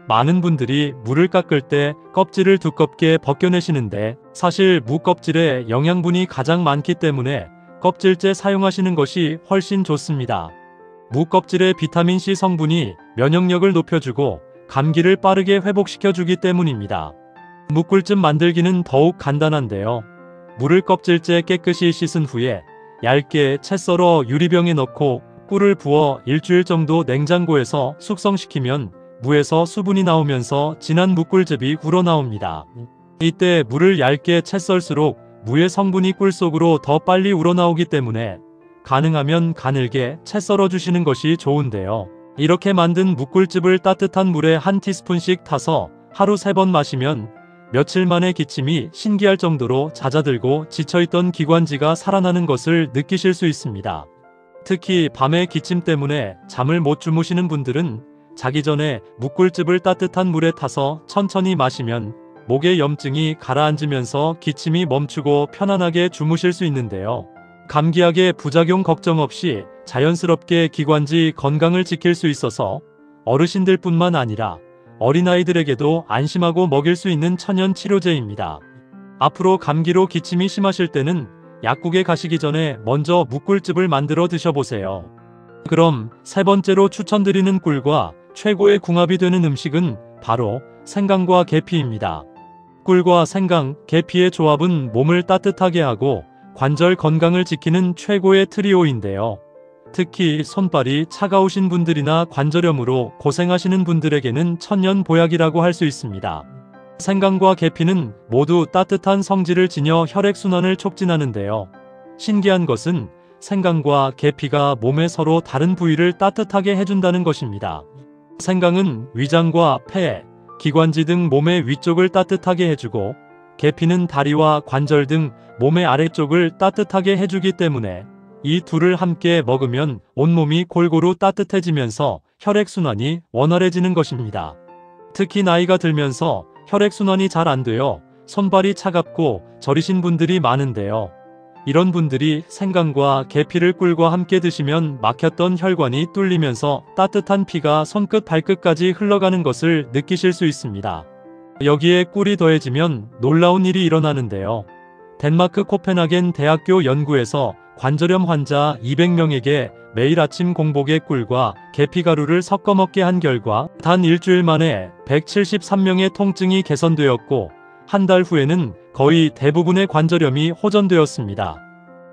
많은 분들이 무를 깎을 때 껍질을 두껍게 벗겨내시는데 사실 무 껍질에 영양분이 가장 많기 때문에 껍질째 사용하시는 것이 훨씬 좋습니다. 무 껍질의 비타민C 성분이 면역력을 높여주고 감기를 빠르게 회복시켜주기 때문입니다. 무꿀즙 만들기는 더욱 간단한데요. 무를 껍질째 깨끗이 씻은 후에 얇게 채 썰어 유리병에 넣고 꿀을 부어 일주일 정도 냉장고에서 숙성시키면 무에서 수분이 나오면서 진한 무꿀즙이 우러나옵니다. 이때 무를 얇게 채 썰수록 무의 성분이 꿀 속으로 더 빨리 우러나오기 때문에 가능하면 가늘게 채 썰어주시는 것이 좋은데요. 이렇게 만든 무꿀즙을 따뜻한 물에 한 티스푼씩 타서 하루 3번 마시면 며칠 만에 기침이 신기할 정도로 잦아들고 지쳐있던 기관지가 살아나는 것을 느끼실 수 있습니다. 특히 밤에 기침 때문에 잠을 못 주무시는 분들은 자기 전에 무꿀즙을 따뜻한 물에 타서 천천히 마시면 목의 염증이 가라앉으면서 기침이 멈추고 편안하게 주무실 수 있는데요. 감기약의 부작용 걱정 없이 자연스럽게 기관지 건강을 지킬 수 있어서 어르신들뿐만 아니라 어린아이들에게도 안심하고 먹일 수 있는 천연 치료제입니다. 앞으로 감기로 기침이 심하실 때는 약국에 가시기 전에 먼저 무꿀즙을 만들어 드셔보세요. 그럼 3번째로 추천드리는 꿀과 최고의 궁합이 되는 음식은 바로 생강과 계피입니다. 꿀과 생강, 계피의 조합은 몸을 따뜻하게 하고 관절 건강을 지키는 최고의 트리오인데요. 특히 손발이 차가우신 분들이나 관절염으로 고생하시는 분들에게는 천년 보약이라고 할 수 있습니다. 생강과 계피는 모두 따뜻한 성질을 지녀 혈액순환을 촉진하는데요. 신기한 것은 생강과 계피가 몸의 서로 다른 부위를 따뜻하게 해준다는 것입니다. 생강은 위장과 폐, 기관지 등 몸의 위쪽을 따뜻하게 해주고 계피는 다리와 관절 등 몸의 아래쪽을 따뜻하게 해주기 때문에 이 둘을 함께 먹으면 온몸이 골고루 따뜻해지면서 혈액순환이 원활해지는 것입니다. 특히 나이가 들면서 혈액순환이 잘 안 되어 손발이 차갑고 저리신 분들이 많은데요. 이런 분들이 생강과 계피를 꿀과 함께 드시면 막혔던 혈관이 뚫리면서 따뜻한 피가 손끝 발끝까지 흘러가는 것을 느끼실 수 있습니다. 여기에 꿀이 더해지면 놀라운 일이 일어나는데요. 덴마크 코펜하겐 대학교 연구에서 관절염 환자 200명에게 매일 아침 공복에 꿀과 계피가루를 섞어 먹게 한 결과 단 일주일 만에 173명의 통증이 개선되었고 한 달 후에는 거의 대부분의 관절염이 호전되었습니다.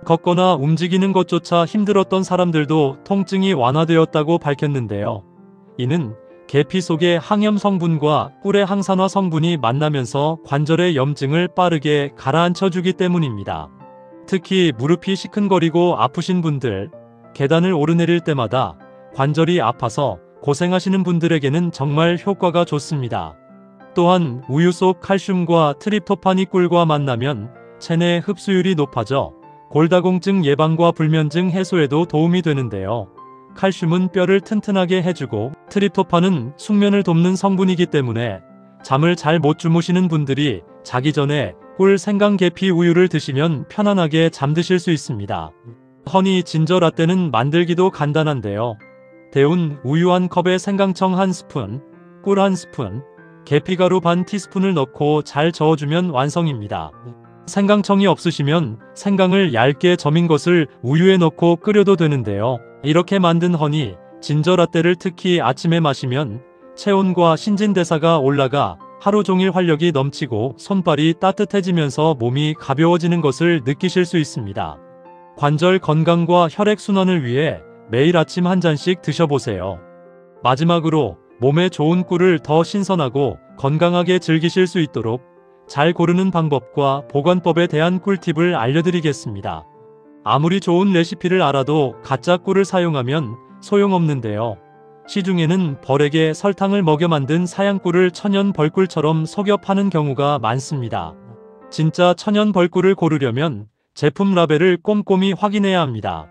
걷거나 움직이는 것조차 힘들었던 사람들도 통증이 완화되었다고 밝혔는데요. 이는 계피 속의 항염 성분과 꿀의 항산화 성분이 만나면서 관절의 염증을 빠르게 가라앉혀주기 때문입니다. 특히 무릎이 시큰거리고 아프신 분들, 계단을 오르내릴 때마다 관절이 아파서 고생하시는 분들에게는 정말 효과가 좋습니다. 또한 우유 속 칼슘과 트립토판이 꿀과 만나면 체내 흡수율이 높아져 골다공증 예방과 불면증 해소에도 도움이 되는데요. 칼슘은 뼈를 튼튼하게 해주고 트립토판은 숙면을 돕는 성분이기 때문에 잠을 잘 못 주무시는 분들이 자기 전에 꿀, 생강, 계피, 우유를 드시면 편안하게 잠드실 수 있습니다. 허니 진저 라떼는 만들기도 간단한데요. 데운 우유 1컵에 생강청 1스푼, 꿀 1스푼, 계피가루 반 티스푼을 넣고 잘 저어주면 완성입니다. 생강청이 없으시면 생강을 얇게 저민 것을 우유에 넣고 끓여도 되는데요. 이렇게 만든 허니 진저 라떼를 특히 아침에 마시면 체온과 신진대사가 올라가 하루 종일 활력이 넘치고 손발이 따뜻해지면서 몸이 가벼워지는 것을 느끼실 수 있습니다. 관절 건강과 혈액순환을 위해 매일 아침 한 잔씩 드셔보세요. 마지막으로 몸에 좋은 꿀을 더 신선하고 건강하게 즐기실 수 있도록 잘 고르는 방법과 보관법에 대한 꿀팁을 알려드리겠습니다. 아무리 좋은 레시피를 알아도 가짜 꿀을 사용하면 소용없는데요. 시중에는 벌에게 설탕을 먹여 만든 사양꿀을 천연 벌꿀처럼 속여 파는 경우가 많습니다. 진짜 천연 벌꿀을 고르려면 제품 라벨을 꼼꼼히 확인해야 합니다.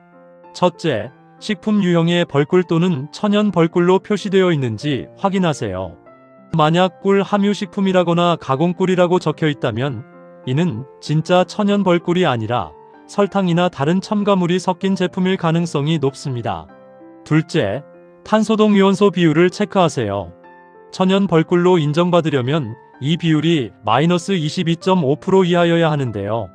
첫째, 식품 유형의 벌꿀 또는 천연 벌꿀로 표시되어 있는지 확인하세요. 만약 꿀 함유식품이라거나 가공꿀이라고 적혀 있다면 이는 진짜 천연 벌꿀이 아니라 설탕이나 다른 첨가물이 섞인 제품일 가능성이 높습니다. 둘째, 탄소동위원소 비율을 체크하세요. 천연 벌꿀로 인정받으려면 이 비율이 -22.5% 이하여야 하는데요.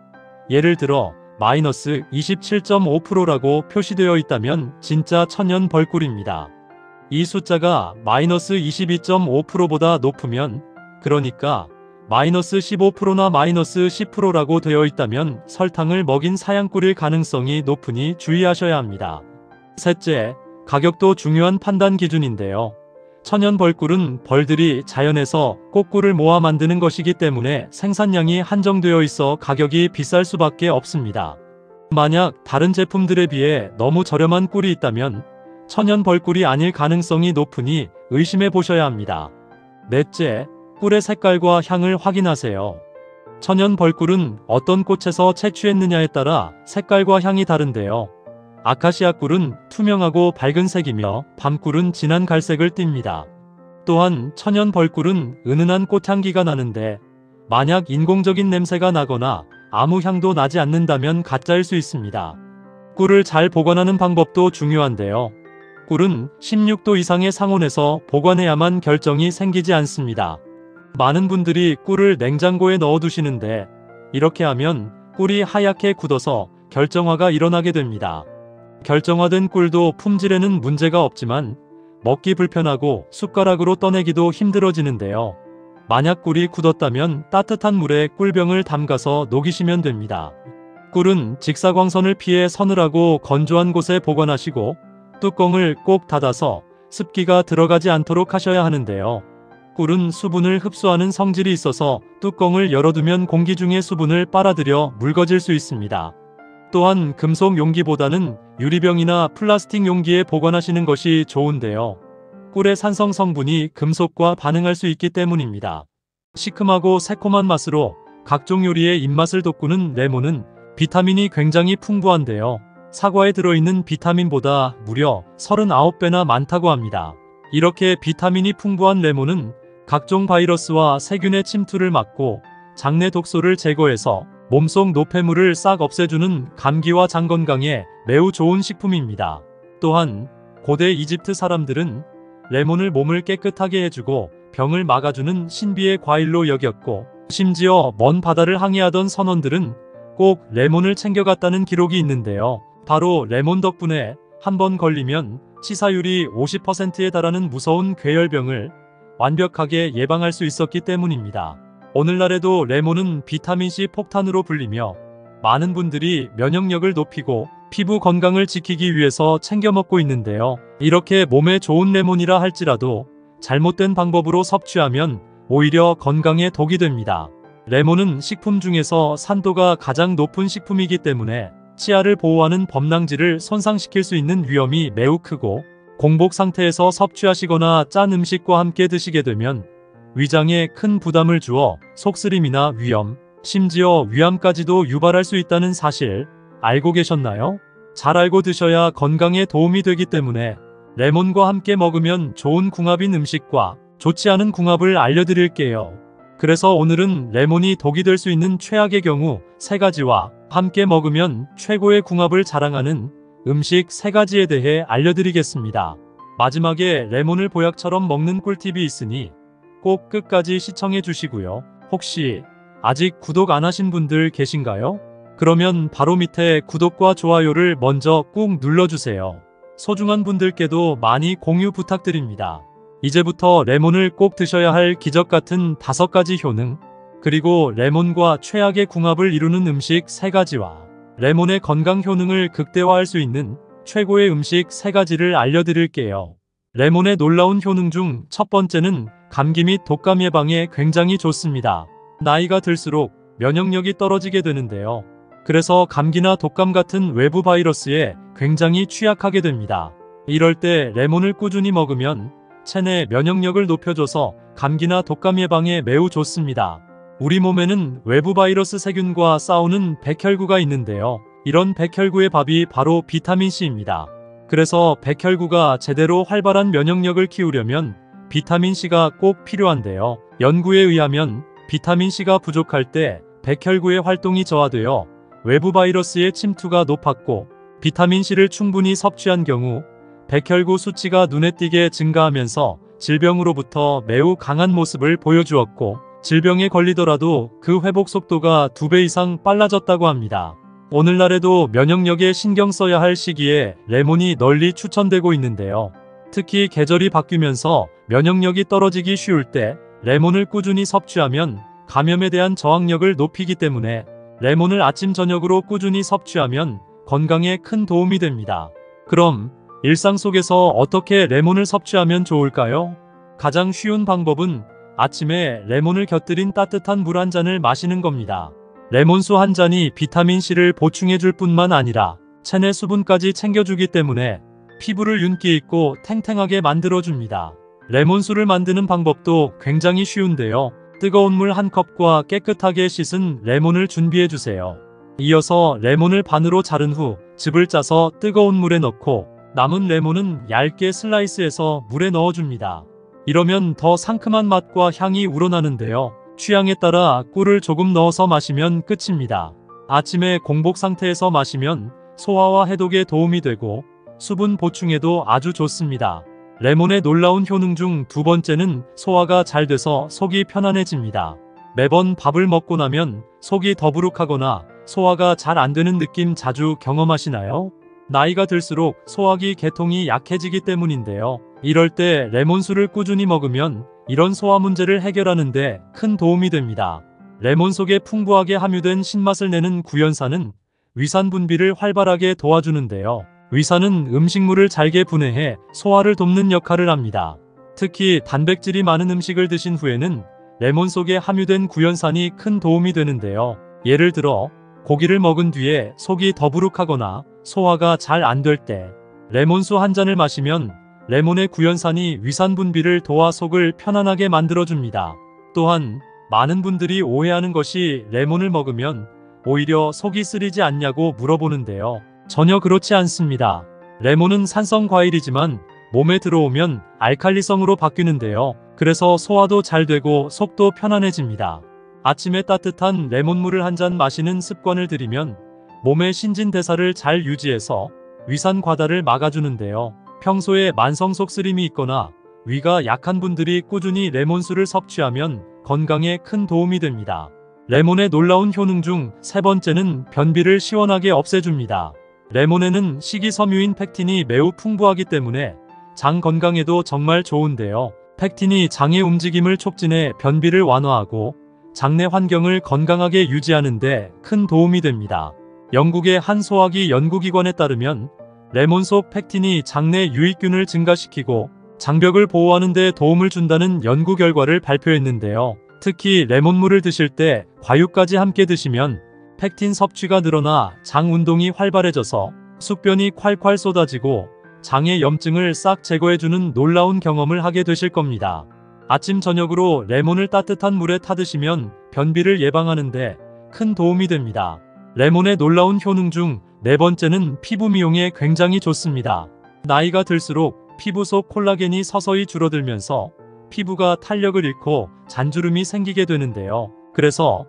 예를 들어 -27.5%라고 표시되어 있다면 진짜 천연 벌꿀입니다. 이 숫자가 -22.5%보다 높으면, 그러니까 -15%나 -10%라고 되어 있다면 설탕을 먹인 사양꿀일 가능성이 높으니 주의하셔야 합니다. 셋째, 가격도 중요한 판단 기준인데요. 천연 벌꿀은 벌들이 자연에서 꽃꿀을 모아 만드는 것이기 때문에 생산량이 한정되어 있어 가격이 비쌀 수밖에 없습니다. 만약 다른 제품들에 비해 너무 저렴한 꿀이 있다면 천연 벌꿀이 아닐 가능성이 높으니 의심해 보셔야 합니다. 넷째, 꿀의 색깔과 향을 확인하세요. 천연 벌꿀은 어떤 꽃에서 채취했느냐에 따라 색깔과 향이 다른데요. 아카시아 꿀은 투명하고 밝은 색이며 밤꿀은 진한 갈색을 띱니다. 또한 천연 벌꿀은 은은한 꽃향기가 나는데 만약 인공적인 냄새가 나거나 아무 향도 나지 않는다면 가짜일 수 있습니다. 꿀을 잘 보관하는 방법도 중요한데요. 꿀은 16도 이상의 상온에서 보관해야만 결정이 생기지 않습니다. 많은 분들이 꿀을 냉장고에 넣어두시는데 이렇게 하면 꿀이 하얗게 굳어서 결정화가 일어나게 됩니다. 결정화된 꿀도 품질에는 문제가 없지만 먹기 불편하고 숟가락으로 떠내기도 힘들어지는데요. 만약 꿀이 굳었다면 따뜻한 물에 꿀병을 담가서 녹이시면 됩니다. 꿀은 직사광선을 피해 서늘하고 건조한 곳에 보관하시고 뚜껑을 꼭 닫아서 습기가 들어가지 않도록 하셔야 하는데요. 꿀은 수분을 흡수하는 성질이 있어서 뚜껑을 열어두면 공기 중의 수분을 빨아들여 묽어질 수 있습니다. 또한 금속 용기보다는 유리병이나 플라스틱 용기에 보관하시는 것이 좋은데요. 꿀의 산성 성분이 금속과 반응할 수 있기 때문입니다. 시큼하고 새콤한 맛으로 각종 요리의 입맛을 돋구는 레몬은 비타민이 굉장히 풍부한데요. 사과에 들어있는 비타민보다 무려 39배나 많다고 합니다. 이렇게 비타민이 풍부한 레몬은 각종 바이러스와 세균의 침투를 막고 장내 독소를 제거해서 몸속 노폐물을 싹 없애주는 감기와 장 건강에 매우 좋은 식품입니다. 또한 고대 이집트 사람들은 레몬을 몸을 깨끗하게 해주고 병을 막아주는 신비의 과일로 여겼고 심지어 먼 바다를 항해하던 선원들은 꼭 레몬을 챙겨갔다는 기록이 있는데요. 바로 레몬 덕분에 한 번 걸리면 치사율이 50%에 달하는 무서운 괴열병을 완벽하게 예방할 수 있었기 때문입니다. 오늘날에도 레몬은 비타민C 폭탄으로 불리며 많은 분들이 면역력을 높이고 피부 건강을 지키기 위해서 챙겨 먹고 있는데요. 이렇게 몸에 좋은 레몬이라 할지라도 잘못된 방법으로 섭취하면 오히려 건강에 독이 됩니다. 레몬은 식품 중에서 산도가 가장 높은 식품이기 때문에 치아를 보호하는 범랑질을 손상시킬 수 있는 위험이 매우 크고 공복 상태에서 섭취하시거나 짠 음식과 함께 드시게 되면 위장에 큰 부담을 주어 속쓰림이나 위염, 심지어 위암까지도 유발할 수 있다는 사실 알고 계셨나요? 잘 알고 드셔야 건강에 도움이 되기 때문에 레몬과 함께 먹으면 좋은 궁합인 음식과 좋지 않은 궁합을 알려드릴게요. 그래서 오늘은 레몬이 독이 될 수 있는 최악의 경우 3가지와 함께 먹으면 최고의 궁합을 자랑하는 음식 3가지에 대해 알려드리겠습니다. 마지막에 레몬을 보약처럼 먹는 꿀팁이 있으니 꼭 끝까지 시청해 주시고요. 혹시 아직 구독 안 하신 분들 계신가요? 그러면 바로 밑에 구독과 좋아요를 먼저 꾹 눌러주세요. 소중한 분들께도 많이 공유 부탁드립니다. 이제부터 레몬을 꼭 드셔야 할 기적같은 5가지 효능, 그리고 레몬과 최악의 궁합을 이루는 음식 3가지와 레몬의 건강 효능을 극대화할 수 있는 최고의 음식 3가지를 알려드릴게요. 레몬의 놀라운 효능 중 첫 번째는 감기 및 독감 예방에 굉장히 좋습니다. 나이가 들수록 면역력이 떨어지게 되는데요. 그래서 감기나 독감 같은 외부 바이러스에 굉장히 취약하게 됩니다. 이럴 때 레몬을 꾸준히 먹으면 체내 면역력을 높여줘서 감기나 독감 예방에 매우 좋습니다. 우리 몸에는 외부 바이러스 세균과 싸우는 백혈구가 있는데요. 이런 백혈구의 밥이 바로 비타민C입니다. 그래서 백혈구가 제대로 활발한 면역력을 키우려면 비타민C가 꼭 필요한데요. 연구에 의하면 비타민C가 부족할 때 백혈구의 활동이 저하되어 외부 바이러스의 침투가 높았고, 비타민C를 충분히 섭취한 경우 백혈구 수치가 눈에 띄게 증가하면서 질병으로부터 매우 강한 모습을 보여주었고, 질병에 걸리더라도 그 회복 속도가 2배 이상 빨라졌다고 합니다. 오늘날에도 면역력에 신경 써야 할 시기에 레몬이 널리 추천되고 있는데요. 특히 계절이 바뀌면서 면역력이 떨어지기 쉬울 때 레몬을 꾸준히 섭취하면 감염에 대한 저항력을 높이기 때문에 레몬을 아침 저녁으로 꾸준히 섭취하면 건강에 큰 도움이 됩니다. 그럼 일상 속에서 어떻게 레몬을 섭취하면 좋을까요? 가장 쉬운 방법은 아침에 레몬을 곁들인 따뜻한 물 한 잔을 마시는 겁니다. 레몬수 한 잔이 비타민C를 보충해줄 뿐만 아니라 체내 수분까지 챙겨주기 때문에 피부를 윤기 있고 탱탱하게 만들어줍니다. 레몬수를 만드는 방법도 굉장히 쉬운데요. 뜨거운 물 한 컵과 깨끗하게 씻은 레몬을 준비해주세요. 이어서 레몬을 반으로 자른 후 즙을 짜서 뜨거운 물에 넣고 남은 레몬은 얇게 슬라이스해서 물에 넣어줍니다. 이러면 더 상큼한 맛과 향이 우러나는데요. 취향에 따라 꿀을 조금 넣어서 마시면 끝입니다. 아침에 공복 상태에서 마시면 소화와 해독에 도움이 되고 수분 보충에도 아주 좋습니다. 레몬의 놀라운 효능 중 두 번째는 소화가 잘 돼서 속이 편안해집니다. 매번 밥을 먹고 나면 속이 더부룩하거나 소화가 잘 안 되는 느낌 자주 경험하시나요? 나이가 들수록 소화기 계통이 약해지기 때문인데요. 이럴 때 레몬수를 꾸준히 먹으면 이런 소화 문제를 해결하는 데 큰 도움이 됩니다. 레몬 속에 풍부하게 함유된 신맛을 내는 구연산은 위산 분비를 활발하게 도와주는데요. 위산은 음식물을 잘게 분해해 소화를 돕는 역할을 합니다. 특히 단백질이 많은 음식을 드신 후에는 레몬 속에 함유된 구연산이 큰 도움이 되는데요. 예를 들어 고기를 먹은 뒤에 속이 더부룩하거나 소화가 잘 안 될 때 레몬수 한 잔을 마시면 레몬의 구연산이 위산 분비를 도와 속을 편안하게 만들어줍니다. 또한 많은 분들이 오해하는 것이 레몬을 먹으면 오히려 속이 쓰리지 않냐고 물어보는데요. 전혀 그렇지 않습니다. 레몬은 산성 과일이지만 몸에 들어오면 알칼리성으로 바뀌는데요. 그래서 소화도 잘 되고 속도 편안해집니다. 아침에 따뜻한 레몬물을 한 잔 마시는 습관을 들이면 몸의 신진대사를 잘 유지해서 위산 과다를 막아주는데요. 평소에 만성 속쓰림이 있거나 위가 약한 분들이 꾸준히 레몬수를 섭취하면 건강에 큰 도움이 됩니다. 레몬의 놀라운 효능 중 세 번째는 변비를 시원하게 없애줍니다. 레몬에는 식이섬유인 팩틴이 매우 풍부하기 때문에 장 건강에도 정말 좋은데요. 팩틴이 장의 움직임을 촉진해 변비를 완화하고 장내 환경을 건강하게 유지하는 데 큰 도움이 됩니다. 영국의 한 소화기 연구기관에 따르면 레몬 속 팩틴이 장내 유익균을 증가시키고 장벽을 보호하는 데 도움을 준다는 연구 결과를 발표했는데요. 특히 레몬물을 드실 때 과육까지 함께 드시면 팩틴 섭취가 늘어나 장 운동이 활발해져서 숙변이 콸콸 쏟아지고 장의 염증을 싹 제거해주는 놀라운 경험을 하게 되실 겁니다. 아침 저녁으로 레몬을 따뜻한 물에 타드시면 변비를 예방하는데 큰 도움이 됩니다. 레몬의 놀라운 효능 중 네 번째는 피부 미용에 굉장히 좋습니다. 나이가 들수록 피부 속 콜라겐이 서서히 줄어들면서 피부가 탄력을 잃고 잔주름이 생기게 되는데요. 그래서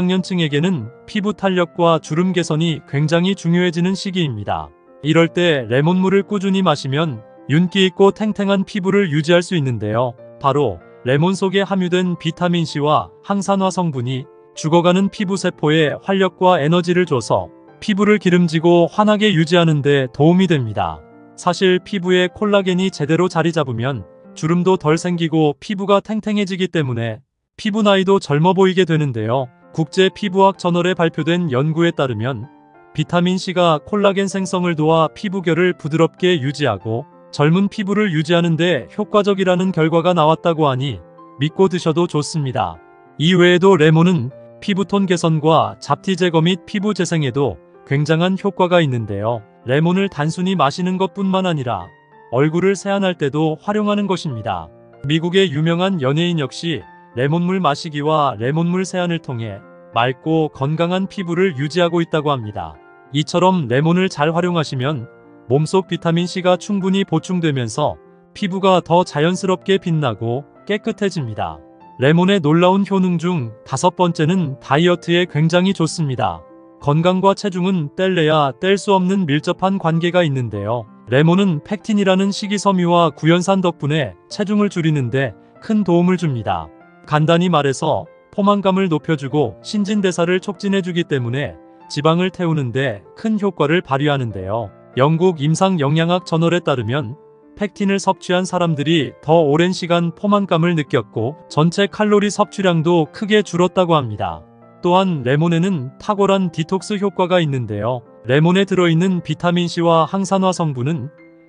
중장년층에게는 피부 탄력과 주름 개선이 굉장히 중요해지는 시기입니다. 이럴 때 레몬물을 꾸준히 마시면 윤기 있고 탱탱한 피부를 유지할 수 있는데요. 바로 레몬 속에 함유된 비타민C와 항산화 성분이 죽어가는 피부 세포에 활력과 에너지를 줘서 피부를 기름지고 환하게 유지하는 데 도움이 됩니다. 사실 피부에 콜라겐이 제대로 자리 잡으면 주름도 덜 생기고 피부가 탱탱해지기 때문에 피부 나이도 젊어 보이게 되는데요. 국제 피부학 저널에 발표된 연구에 따르면 비타민C가 콜라겐 생성을 도와 피부결을 부드럽게 유지하고 젊은 피부를 유지하는 데 효과적이라는 결과가 나왔다고 하니 믿고 드셔도 좋습니다. 이 외에도 레몬은 피부톤 개선과 잡티 제거 및 피부 재생에도 굉장한 효과가 있는데요. 레몬을 단순히 마시는 것뿐만 아니라 얼굴을 세안할 때도 활용하는 것입니다. 미국의 유명한 연예인 역시 레몬물 마시기와 레몬물 세안을 통해 맑고 건강한 피부를 유지하고 있다고 합니다. 이처럼 레몬을 잘 활용하시면 몸속 비타민C가 충분히 보충되면서 피부가 더 자연스럽게 빛나고 깨끗해집니다. 레몬의 놀라운 효능 중 5번째는 다이어트에 굉장히 좋습니다. 건강과 체중은 뗄래야 뗄 수 없는 밀접한 관계가 있는데요. 레몬은 팩틴이라는 식이섬유와 구연산 덕분에 체중을 줄이는데 큰 도움을 줍니다. 간단히 말해서 포만감을 높여주고 신진대사를 촉진해주기 때문에 지방을 태우는데 큰 효과를 발휘하는데요. 영국 임상영양학 저널에 따르면 팩틴을 섭취한 사람들이 더 오랜 시간 포만감을 느꼈고 전체 칼로리 섭취량도 크게 줄었다고 합니다. 또한 레몬에는 탁월한 디톡스 효과가 있는데요. 레몬에 들어있는 비타민C와 항산화 성분은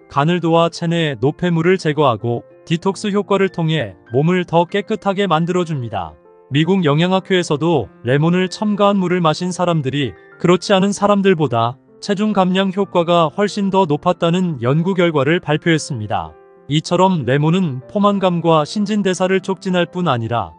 간을 도와 체내 노폐물을 제거하고 디톡스 효과를 통해 몸을 더 깨끗하게 만들어줍니다. 미국 영양학회에서도 레몬을 첨가한 물을 마신 사람들이 그렇지 않은 사람들보다 체중 감량 효과가 훨씬 더 높았다는 연구 결과를 발표했습니다. 이처럼 레몬은 포만감과 신진대사를 촉진할 뿐 아니라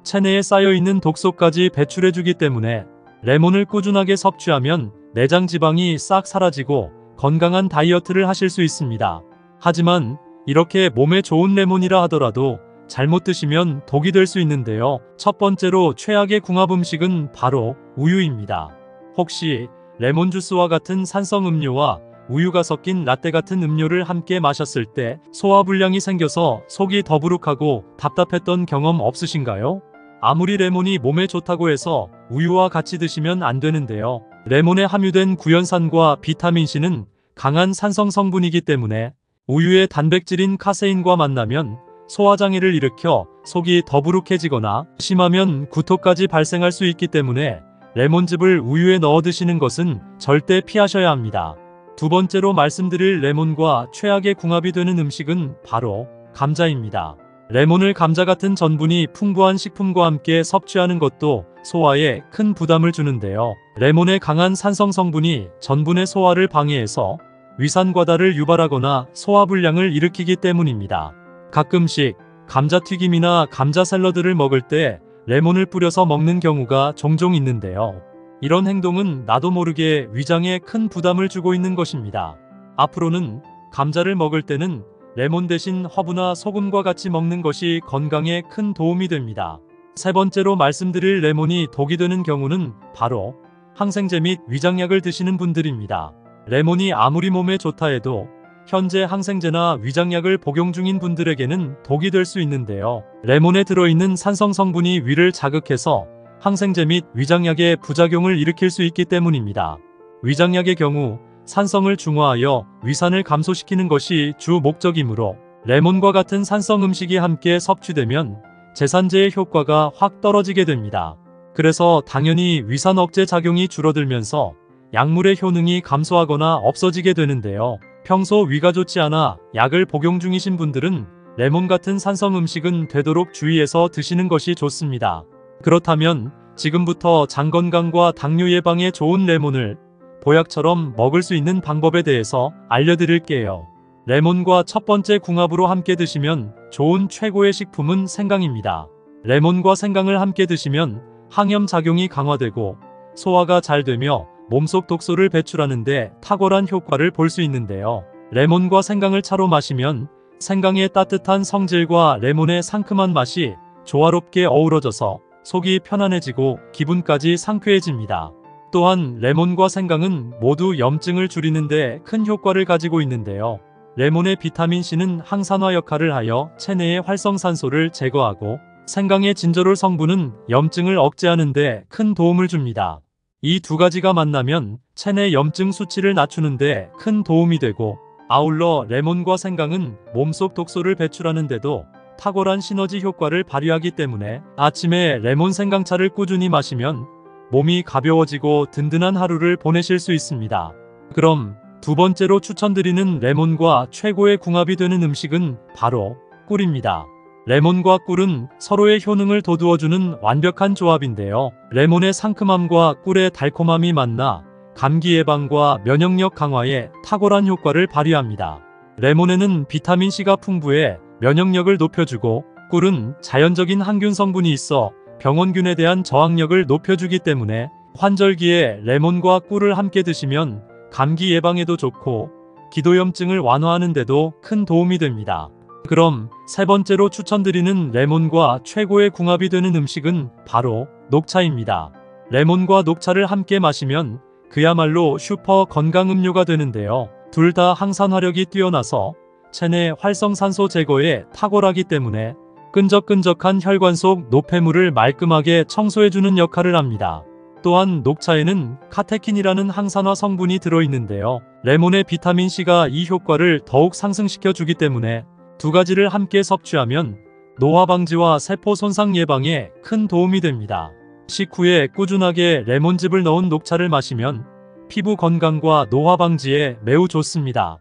체내에 쌓여있는 독소까지 배출해주기 때문에 레몬을 꾸준하게 섭취하면 내장 지방이 싹 사라지고 건강한 다이어트를 하실 수 있습니다. 하지만 이렇게 몸에 좋은 레몬이라 하더라도 잘못 드시면 독이 될 수 있는데요. 첫 번째로 최악의 궁합 음식은 바로 우유입니다. 혹시 레몬 주스와 같은 산성 음료와 우유가 섞인 라떼 같은 음료를 함께 마셨을 때 소화불량이 생겨서 속이 더부룩하고 답답했던 경험 없으신가요? 아무리 레몬이 몸에 좋다고 해서 우유와 같이 드시면 안 되는데요. 레몬에 함유된 구연산과 비타민C는 강한 산성 성분이기 때문에 우유의 단백질인 카세인과 만나면 소화장애를 일으켜 속이 더부룩해지거나 심하면 구토까지 발생할 수 있기 때문에 레몬즙을 우유에 넣어 드시는 것은 절대 피하셔야 합니다. 두 번째로 말씀드릴 레몬과 최악의 궁합이 되는 음식은 바로 감자입니다. 레몬을 감자 같은 전분이 풍부한 식품과 함께 섭취하는 것도 소화에 큰 부담을 주는데요. 레몬의 강한 산성 성분이 전분의 소화를 방해해서 위산과다를 유발하거나 소화불량을 일으키기 때문입니다. 가끔씩 감자튀김이나 감자 샐러드를 먹을 때 레몬을 뿌려서 먹는 경우가 종종 있는데요. 이런 행동은 나도 모르게 위장에 큰 부담을 주고 있는 것입니다. 앞으로는 감자를 먹을 때는 레몬 대신 허브나 소금과 같이 먹는 것이 건강에 큰 도움이 됩니다. 세 번째로 말씀드릴 레몬이 독이 되는 경우는 바로 항생제 및 위장약을 드시는 분들입니다. 레몬이 아무리 몸에 좋다 해도 현재 항생제나 위장약을 복용 중인 분들에게는 독이 될 수 있는데요. 레몬에 들어있는 산성 성분이 위를 자극해서 항생제 및 위장약의 부작용을 일으킬 수 있기 때문입니다. 위장약의 경우 산성을 중화하여 위산을 감소시키는 것이 주 목적이므로 레몬과 같은 산성 음식이 함께 섭취되면 제산제의 효과가 확 떨어지게 됩니다. 그래서 당연히 위산 억제 작용이 줄어들면서 약물의 효능이 감소하거나 없어지게 되는데요. 평소 위가 좋지 않아 약을 복용 중이신 분들은 레몬 같은 산성 음식은 되도록 주의해서 드시는 것이 좋습니다. 그렇다면 지금부터 장 건강과 당뇨 예방에 좋은 레몬을 보약처럼 먹을 수 있는 방법에 대해서 알려드릴게요. 레몬과 첫 번째 궁합으로 함께 드시면 좋은 최고의 식품은 생강입니다. 레몬과 생강을 함께 드시면 항염 작용이 강화되고 소화가 잘 되며 몸속 독소를 배출하는데 탁월한 효과를 볼 수 있는데요. 레몬과 생강을 차로 마시면 생강의 따뜻한 성질과 레몬의 상큼한 맛이 조화롭게 어우러져서 속이 편안해지고 기분까지 상쾌해집니다. 또한 레몬과 생강은 모두 염증을 줄이는데 큰 효과를 가지고 있는데요. 레몬의 비타민C는 항산화 역할을 하여 체내의 활성산소를 제거하고 생강의 진저롤 성분은 염증을 억제하는 데 큰 도움을 줍니다. 이 두 가지가 만나면 체내 염증 수치를 낮추는데 큰 도움이 되고 아울러 레몬과 생강은 몸속 독소를 배출하는 데도 탁월한 시너지 효과를 발휘하기 때문에 아침에 레몬 생강차를 꾸준히 마시면 몸이 가벼워지고 든든한 하루를 보내실 수 있습니다. 그럼 두 번째로 추천드리는 레몬과 최고의 궁합이 되는 음식은 바로 꿀입니다. 레몬과 꿀은 서로의 효능을 돋우어주는 완벽한 조합인데요. 레몬의 상큼함과 꿀의 달콤함이 만나 감기 예방과 면역력 강화에 탁월한 효과를 발휘합니다. 레몬에는 비타민C가 풍부해 면역력을 높여주고 꿀은 자연적인 항균 성분이 있어 병원균에 대한 저항력을 높여주기 때문에 환절기에 레몬과 꿀을 함께 드시면 감기 예방에도 좋고 기도염증을 완화하는 데도 큰 도움이 됩니다. 그럼 세 번째로 추천드리는 레몬과 최고의 궁합이 되는 음식은 바로 녹차입니다. 레몬과 녹차를 함께 마시면 그야말로 슈퍼 건강 음료가 되는데요. 둘 다 항산화력이 뛰어나서 체내 활성산소 제거에 탁월하기 때문에 끈적끈적한 혈관 속 노폐물을 말끔하게 청소해주는 역할을 합니다. 또한 녹차에는 카테킨이라는 항산화 성분이 들어있는데요. 레몬의 비타민C가 이 효과를 더욱 상승시켜 주기 때문에 두 가지를 함께 섭취하면 노화 방지와 세포 손상 예방에 큰 도움이 됩니다. 식후에 꾸준하게 레몬즙을 넣은 녹차를 마시면 피부 건강과 노화 방지에 매우 좋습니다.